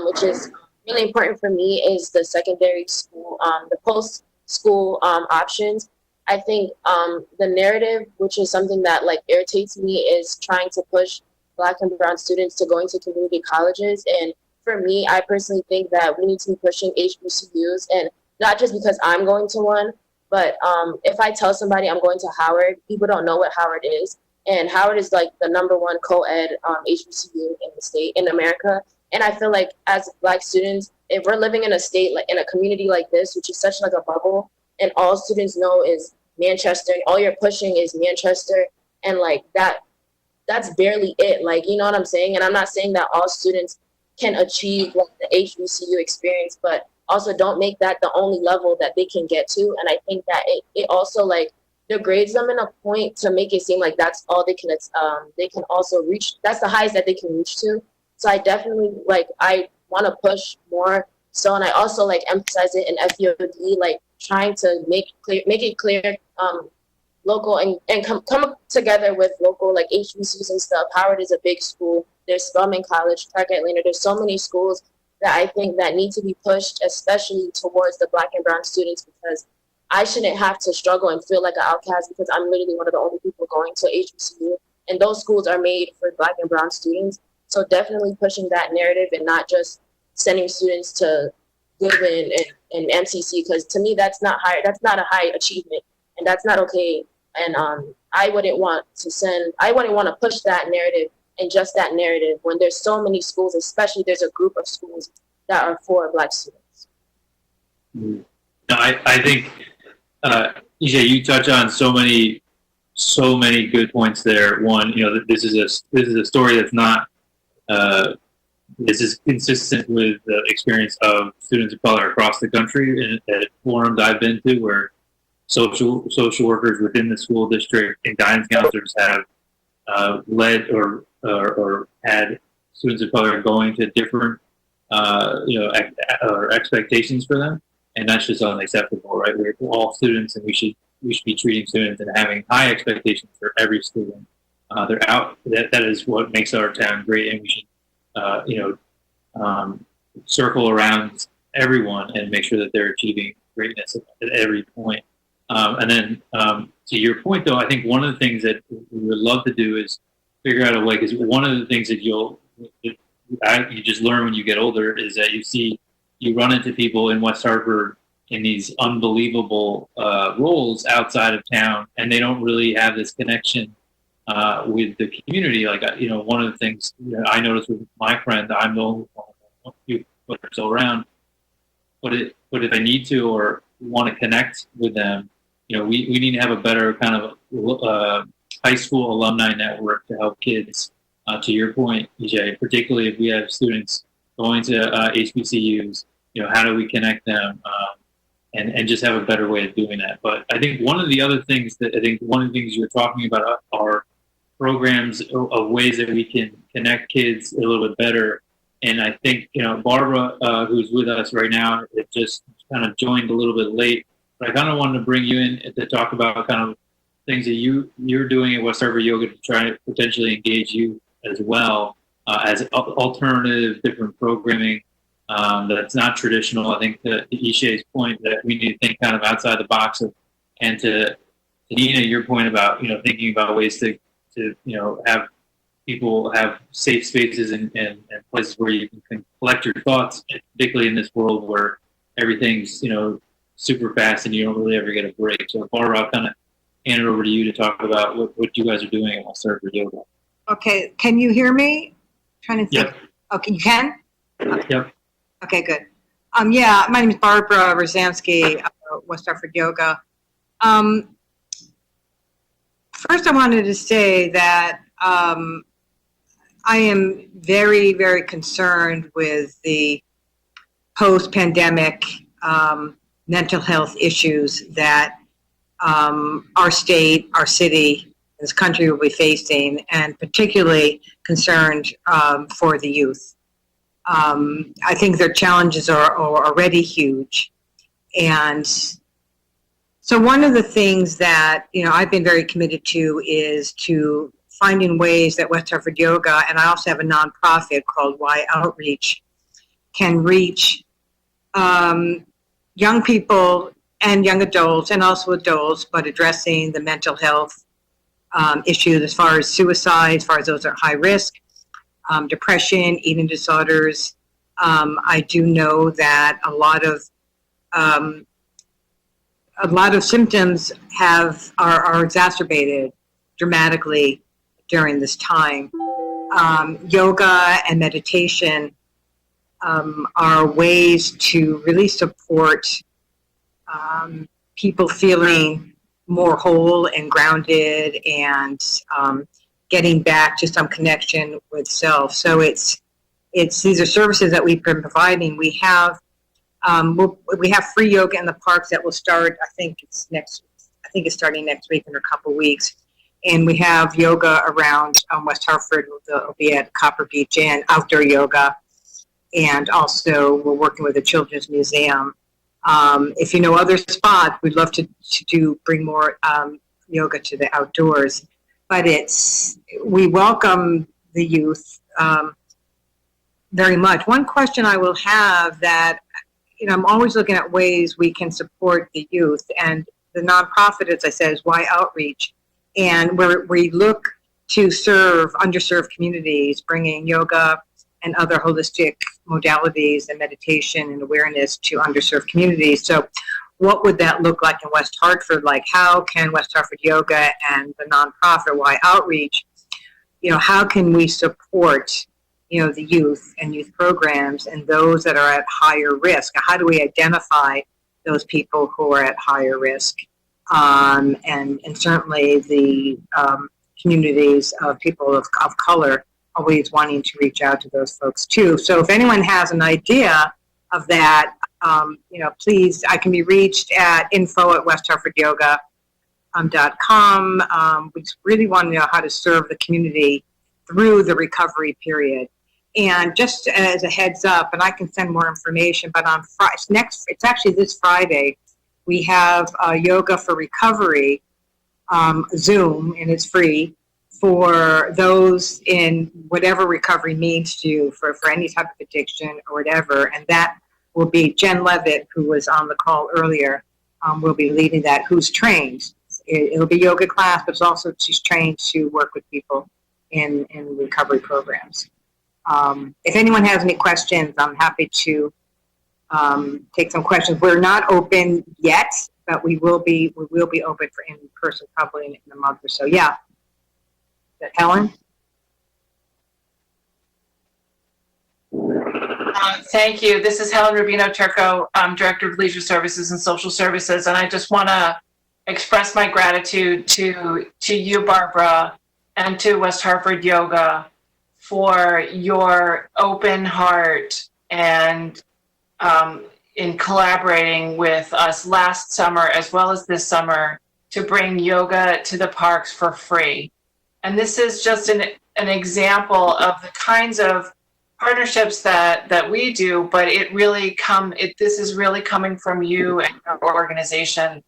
which is really important for me, is the secondary school, the post-school options. I think the narrative, which is something that like irritates me, is trying to push Black and brown students to going to community colleges. And for me, I personally think that we need to be pushing HBCUs, and not just because I'm going to one, but if I tell somebody I'm going to Howard, people don't know what Howard is. And Howard is like the #1 co-ed HBCU in the state, in America. And I feel like as Black students, if we're living in a state, like in a community like this, which is such like a bubble, and all students know is Manchester, and all you're pushing is Manchester, and like that's barely it. Like, you know what I'm saying? And I'm not saying that all students can achieve like the HBCU experience, but also don't make that the only level that they can get to. And I think that it also like degrades them in a point to make it seem like that's all they can also reach. That's the highest that they can reach to. So I definitely I want to push more. So, and I also like emphasize it in FEOD, like trying to make it clear, local and come together with local like HBCUs and stuff. Howard is a big school. There's Spelman College, Clark Atlanta. There's so many schools that I think that need to be pushed, especially towards the Black and brown students, because I shouldn't have to struggle and feel like an outcast because I'm literally one of the only people going to HBCU, and those schools are made for Black and brown students. So definitely pushing that narrative and not just sending students to Goodwin and MCC, because to me that's not a high achievement, and that's not okay. And I wouldn't want to push that narrative and just that narrative when there's so many schools, especially there's a group of schools that are for Black students. No, I think EJ, you touch on so many good points there. One, this is a story that's not. This is consistent with the experience of students of color across the country at forums I've been to, where social workers within the school district and guidance counselors have led or had students of color going to different or expectations for them, and that's just unacceptable, right? We're all students, and we should be treating students and having high expectations for every student. They're out. That is what makes our town great, and we should circle around everyone and make sure that they're achieving greatness at every point. And then to your point, though, I think one of the things that we would love to do is figure out a way, because one of the things that you just learn when you get older is that you run into people in West Hartford in these unbelievable roles outside of town, and they don't really have this connection with the community. Like, one of the things I noticed with my friend, I'm the only one who puts around, but if I need to or want to connect with them, we need to have a better kind of high school alumni network to help kids. To your point, EJ, particularly if we have students going to HBCUs, how do we connect them and just have a better way of doing that? But I think one of the things you're talking about are programs of ways that we can connect kids a little bit better. And I think, Barbara, who's with us right now, it just kind of joined a little bit late, but I kind of wanted to bring you in to talk about kind of things that you're doing at West Hartford Yoga to try to potentially engage you as well. as alternative, different programming that's not traditional. I think to Ishe's point that we need to think kind of outside the box and to Nina, your point about thinking about ways to have people have safe spaces and places where you can collect your thoughts, particularly in this world where everything's super fast and you don't really ever get a break. So Barbara, I'll kind of hand it over to you to talk about what you guys are doing at West Hartford Yoga. Okay, can you hear me? Trying to think. Yep. Okay, you can? Okay. Yep. Okay, good. Yeah, my name is Barbara Rosansky, West Hartford Yoga. First, I wanted to say that I am very, very concerned with the post-pandemic mental health issues that our state, our city, this country will be facing, and particularly concerned for the youth. I think their challenges are already huge. And so one of the things that, I've been very committed to is to finding ways that West Hartford Yoga, and I also have a nonprofit called Y Outreach, can reach young people and young adults, and also adults, but addressing the mental health issues as far as suicide, as far as those at high risk, depression, eating disorders. I do know that a lot of symptoms are exacerbated dramatically during this time. Yoga and meditation are ways to really support people feeling more whole and grounded and getting back to some connection with self. So these are services that we've been providing. We have free yoga in the parks that will start. I think it's starting next week in a couple of weeks. And we have yoga around West Hartford. It'll be at Copper Beach and outdoor yoga. And also we're working with the Children's Museum. If you know other spots, we'd love to bring more yoga to the outdoors. But we welcome the youth very much. One question I will have that, I'm always looking at ways we can support the youth, and the nonprofit, as I said, is Y Outreach, and we look to serve underserved communities, bringing yoga and other holistic modalities and meditation and awareness to underserved communities. So what would that look like in West Hartford? Like, how can West Hartford Yoga and the nonprofit Y Outreach, how can we support the youth and youth programs and those that are at higher risk? How do we identify those people who are at higher risk? And certainly the communities of people of color, always wanting to reach out to those folks too. So if anyone has an idea of that, please, I can be reached at info@westhartfordyoga.com. We just really want to know how to serve the community through the recovery period. And just as a heads up, and I can send more information, but on it's actually this Friday, we have Yoga for Recovery Zoom, and it's free for those in whatever recovery means to you, for any type of addiction or whatever. And that will be Jen Levitt, who was on the call earlier, will be leading that, who's trained. It'll be yoga class, but she's trained to work with people in recovery programs. If anyone has any questions, I'm happy to take some questions. We're not open yet, but we will be open for in person probably in a month or so. Yeah. Is that Helen? Thank you. This is Helen Rubino Turco, Director of Leisure Services and Social Services, and I just want to express my gratitude to you, Barbara, and to West Hartford Yoga for your open heart and in collaborating with us last summer as well as this summer to bring yoga to the parks for free. And this is just an example of the kinds of partnerships that we do, but this is really coming from you and your organization.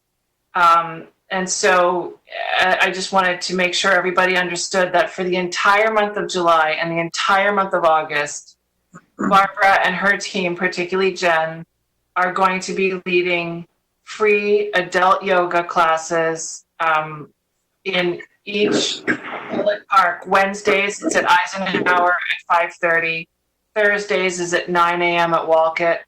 And so I just wanted to make sure everybody understood that for the entire month of July and the entire month of August, Barbara and her team, particularly Jen, are going to be leading free adult yoga classes in each public park. Wednesdays, it's at Eisenhower at 5:30. Thursdays is at 9 a.m. at Walcott.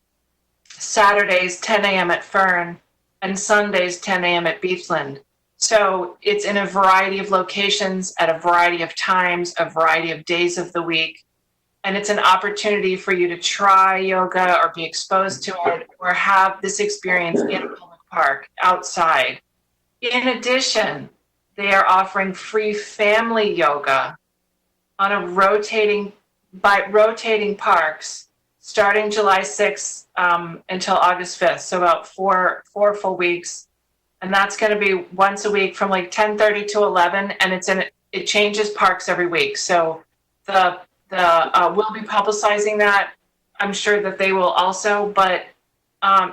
Saturdays, 10 a.m. at Fern. And Sundays, 10 a.m. at Beachland. So it's in a variety of locations at a variety of times, a variety of days of the week. And it's an opportunity for you to try yoga or be exposed to it or have this experience in a public park outside. In addition, they are offering free family yoga on a rotating parks starting July 6th until August 5th, so about four full weeks. And that's going to be once a week from like 10:30 to 11, and it changes parks every week. So we'll be publicizing that. I'm sure that they will also, but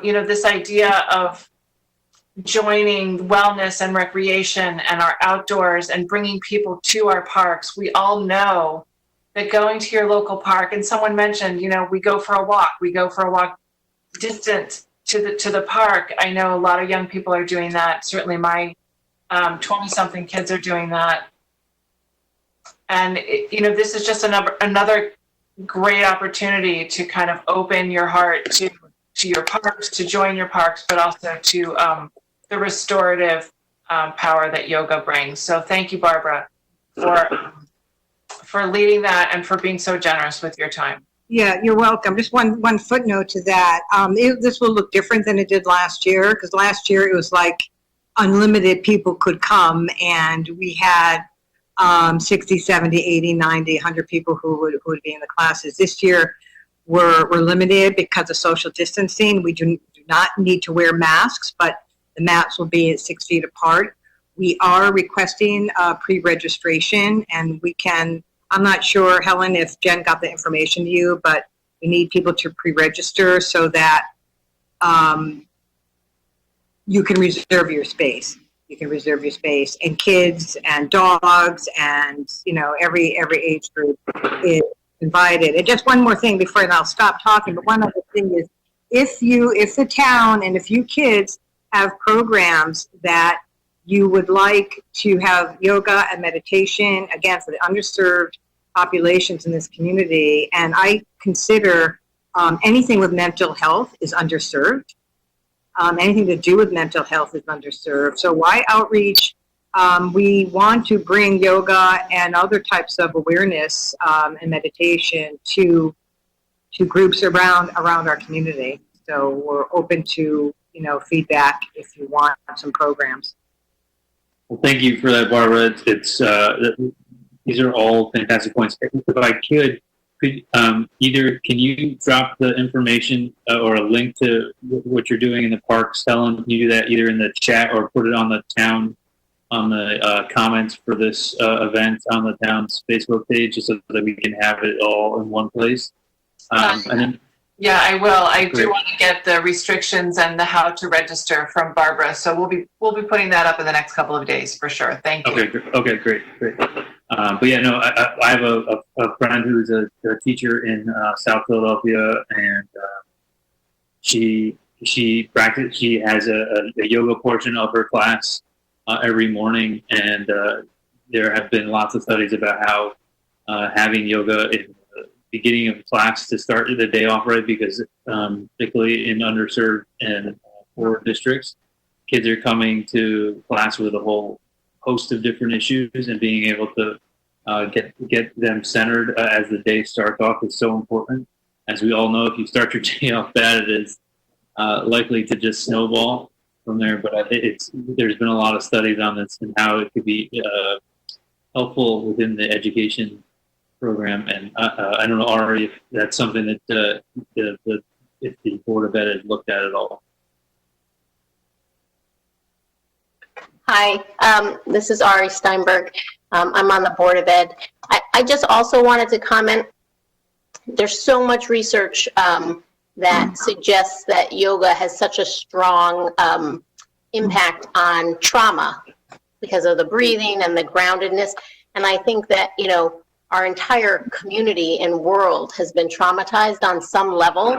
this idea of joining wellness and recreation and our outdoors and bringing people to our parks, we all know that going to your local park, and someone mentioned, we go for a walk distant to the park. I know a lot of young people are doing that. Certainly my 20-something kids are doing that. And, this is just another great opportunity to kind of open your heart to your parks, to join your parks, but also to the restorative power that yoga brings. So thank you, Barbara, for leading that and for being so generous with your time. Yeah, you're welcome. Just one footnote to that. This will look different than it did last year, because last year it was like unlimited people could come, and we had 60, 70, 80, 90, 100 people who would be in the classes. This year we're limited because of social distancing. We do not need to wear masks, but the mats will be at 6 feet apart. We are requesting pre-registration, and we can, I'm not sure, Helen, if Jen got the information to you, but we need people to pre-register so that you can reserve your space. You can reserve your space, and kids and dogs and, every age group is invited. And just one more thing before, and I'll stop talking, but one other thing is if the town and if you kids have programs that you would like to have yoga and meditation, again, for the underserved populations in this community, and I consider anything with mental health is underserved. Anything to do with mental health is underserved. So why outreach? We want to bring yoga and other types of awareness and meditation to groups around our community. So we're open to feedback if you want some programs. Well, thank you for that, Barbara. These are all fantastic points. If I could either can you drop the information or a link to what you're doing in the parks, Helen? Can you do that either in the chat or put it on the comments for this event on the town's Facebook page, just so that we can have it all in one place? And then. Yeah, I will. I do want to get the restrictions and the how to register from Barbara. So we'll be putting that up in the next couple of days for sure. Thank you. Okay, great. But yeah, no, I have a friend who's a teacher in South Philadelphia, and she has a yoga portion of her class every morning, and there have been lots of studies about how having yoga in beginning of class to start the day off right, because particularly in underserved and poor districts, kids are coming to class with a whole host of different issues, and being able to get them centered as the day starts off is so important. As we all know, if you start your day off bad, it is likely to just snowball from there. But there's been a lot of studies on this and how it could be helpful within the education program, and I don't know, Ari, if that's something that if the Board of Ed has looked at all. Hi, this is Ari Steinberg. I'm on the Board of Ed. I just also wanted to comment, there's so much research that suggests that yoga has such a strong impact on trauma because of the breathing and the groundedness. And I think that, you know, our entire community and world has been traumatized on some level.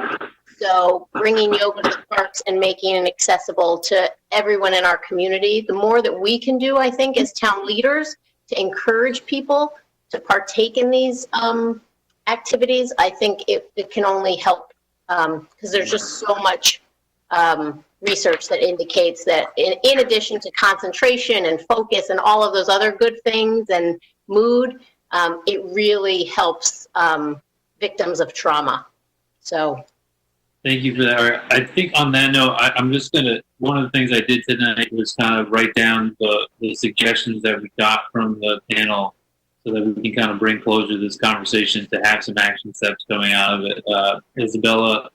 So bringing yoga to the parks and making it accessible to everyone in our community, the more that we can do, I think, as town leaders to encourage people to partake in these activities, I think it can only help, because there's just so much research that indicates that in addition to concentration and focus and all of those other good things and mood, it really helps victims of trauma. So. Thank you for that. I think on that note, I'm just one of the things I did tonight was kind of write down the suggestions that we got from the panel so that we can kind of bring closure to this conversation to have some action steps coming out of it. Isabella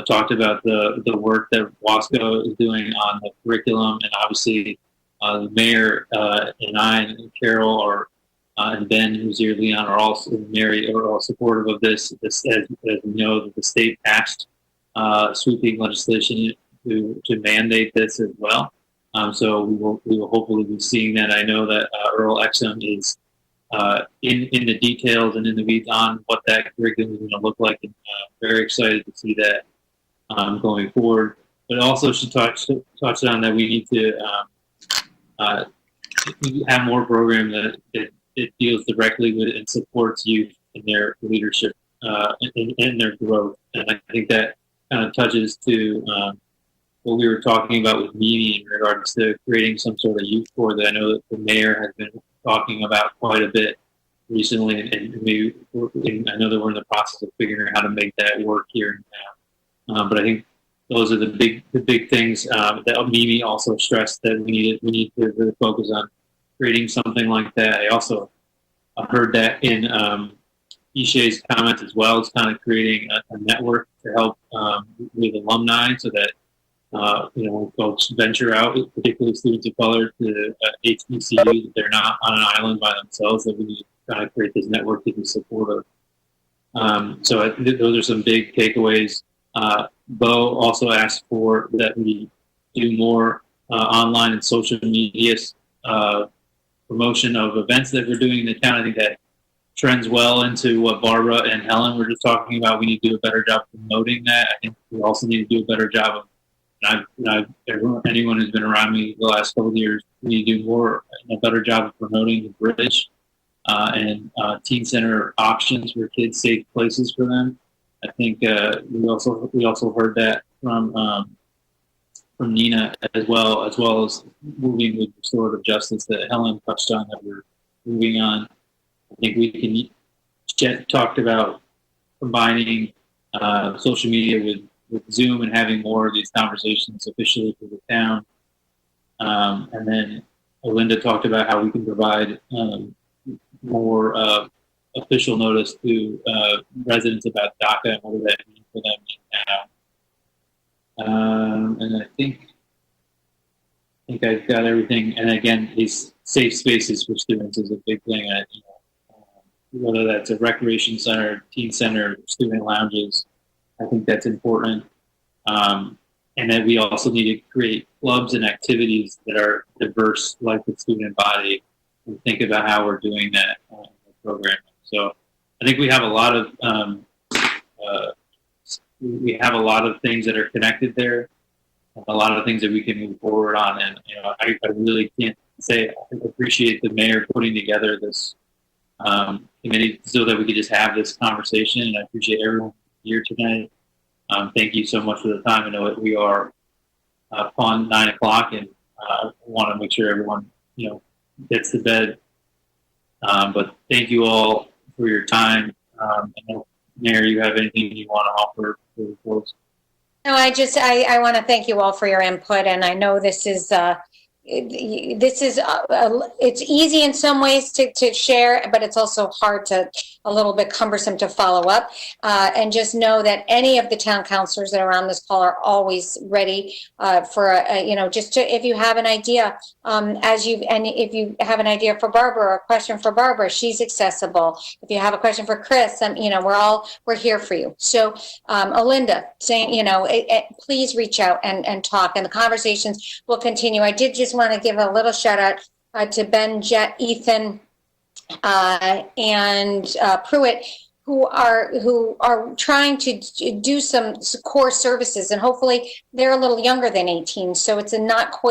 talked about the work that Wasco is doing on the curriculum, and obviously the mayor and I and Carol and Ben, who's here, Leon, are also, Mary, are all supportive of this. As we know, that the state passed sweeping legislation to mandate this as well. So we will hopefully be seeing that. I know that Earl Exum is in the details and in the weeds on what that curriculum is going to look like, and very excited to see that going forward. But also she touched on that we need to have more programs that it deals directly with and supports youth in their leadership in their growth. And I think that kind of touches to what we were talking about with Mimi in regards to creating some sort of youth corps that I know that the mayor has been talking about quite a bit recently, and I know that we're in the process of figuring out how to make that work here now. But I think those are the big things that Mimi also stressed that we need to really focus on creating something like that. I also heard that in Ishay's comments as well. It's kind of creating a network to help with alumni so that when folks venture out, particularly students of color, to HBCUs, they're not on an island by themselves, that we need to kind of create this network to be supportive. So I think those are some big takeaways. Bo also asked for that we do more online and social media promotion of events that we're doing in the town. I think that trends well into what Barbara and Helen were just talking about. We need to do a better job promoting that. I think we also need to do a better job of, anyone who's been around me the last couple of years, we need to do a better job of promoting the Bridge and teen center options for kids, safe places for them. I think we also heard that from Nina as well as moving with restorative justice that Helen touched on, that we're moving on. I think we can. Jet talked about combining social media with Zoom and having more of these conversations officially for the town. And then Linda talked about how we can provide more official notice to residents about DACA and what does that mean for them now. And I think I've got everything. And again, these safe spaces for students is a big thing. Whether that's a recreation center, teen center, student lounges, I think that's important. And then we also need to create clubs and activities that are diverse, like the student body, and think about how we're doing that in the program. So I think we have a lot of things that are connected there, a lot of things that we can move forward on. And I really can't say I appreciate the mayor putting together this committee so that we could just have this conversation. And I appreciate everyone here tonight. Thank you so much for the time. I know that we are upon 9 o'clock, and I want to make sure everyone gets to bed. But thank you all for your time. I know, Mary, you have anything you want to offer for the folks? No, I want to thank you all for your input, and I know this is this is it's easy in some ways to share, but it's also a little bit cumbersome to follow up. And just know that any of the town councilors that are on this call are always ready for if you have an idea, if you have an idea for Barbara or a question for Barbara, she's accessible. If you have a question for Chris, we're here for you. So Olinda, saying, please reach out and talk, and the conversations will continue. I did just want to give a little shout out to Ben, Jet, Ethan, and Pruitt, who are trying to do some core services, and hopefully they're a little younger than 18, so it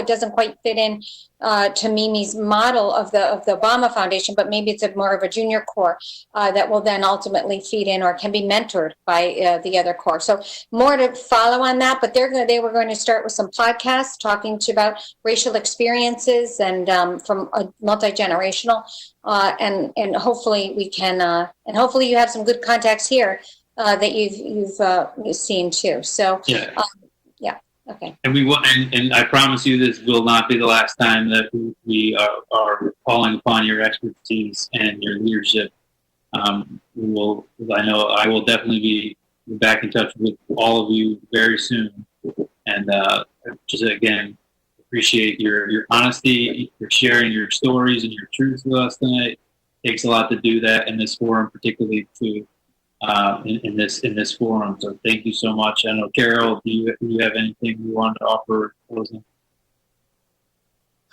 doesn't quite fit in to Mimi's model of the Obama Foundation, but maybe it's more of a junior core that will then ultimately feed in or can be mentored by the other core. So more to follow on that, but they were going to start with some podcasts talking about racial experiences and from a multi-generational, and hopefully we can, and hopefully you have some good contacts here that you've seen too. So yeah. Okay. And we will, and I promise you, this will not be the last time that we are calling upon your expertise and your leadership. I know I will definitely be back in touch with all of you very soon. And just again, appreciate your honesty, for sharing your stories and your truth with us tonight. It takes a lot to do that in this forum, particularly in this forum. So thank you so much. I know, Carol, do you have anything you want to offer closing?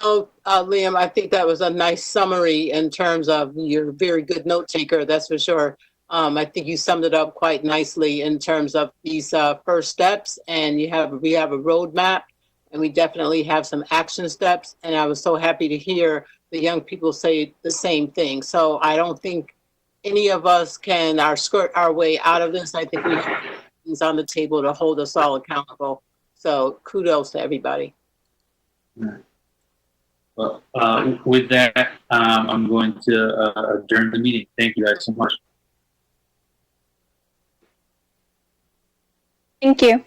Oh, Liam, I think that was a nice summary in terms of you're a very good note taker, that's for sure. I think you summed it up quite nicely in terms of these first steps, and we have a roadmap, and we definitely have some action steps. And I was so happy to hear the young people say the same thing. So I don't think any of us can skirt our way out of this. I think we have things on the table to hold us all accountable. So kudos to everybody. Well, with that, I'm going to adjourn the meeting. Thank you guys so much. Thank you.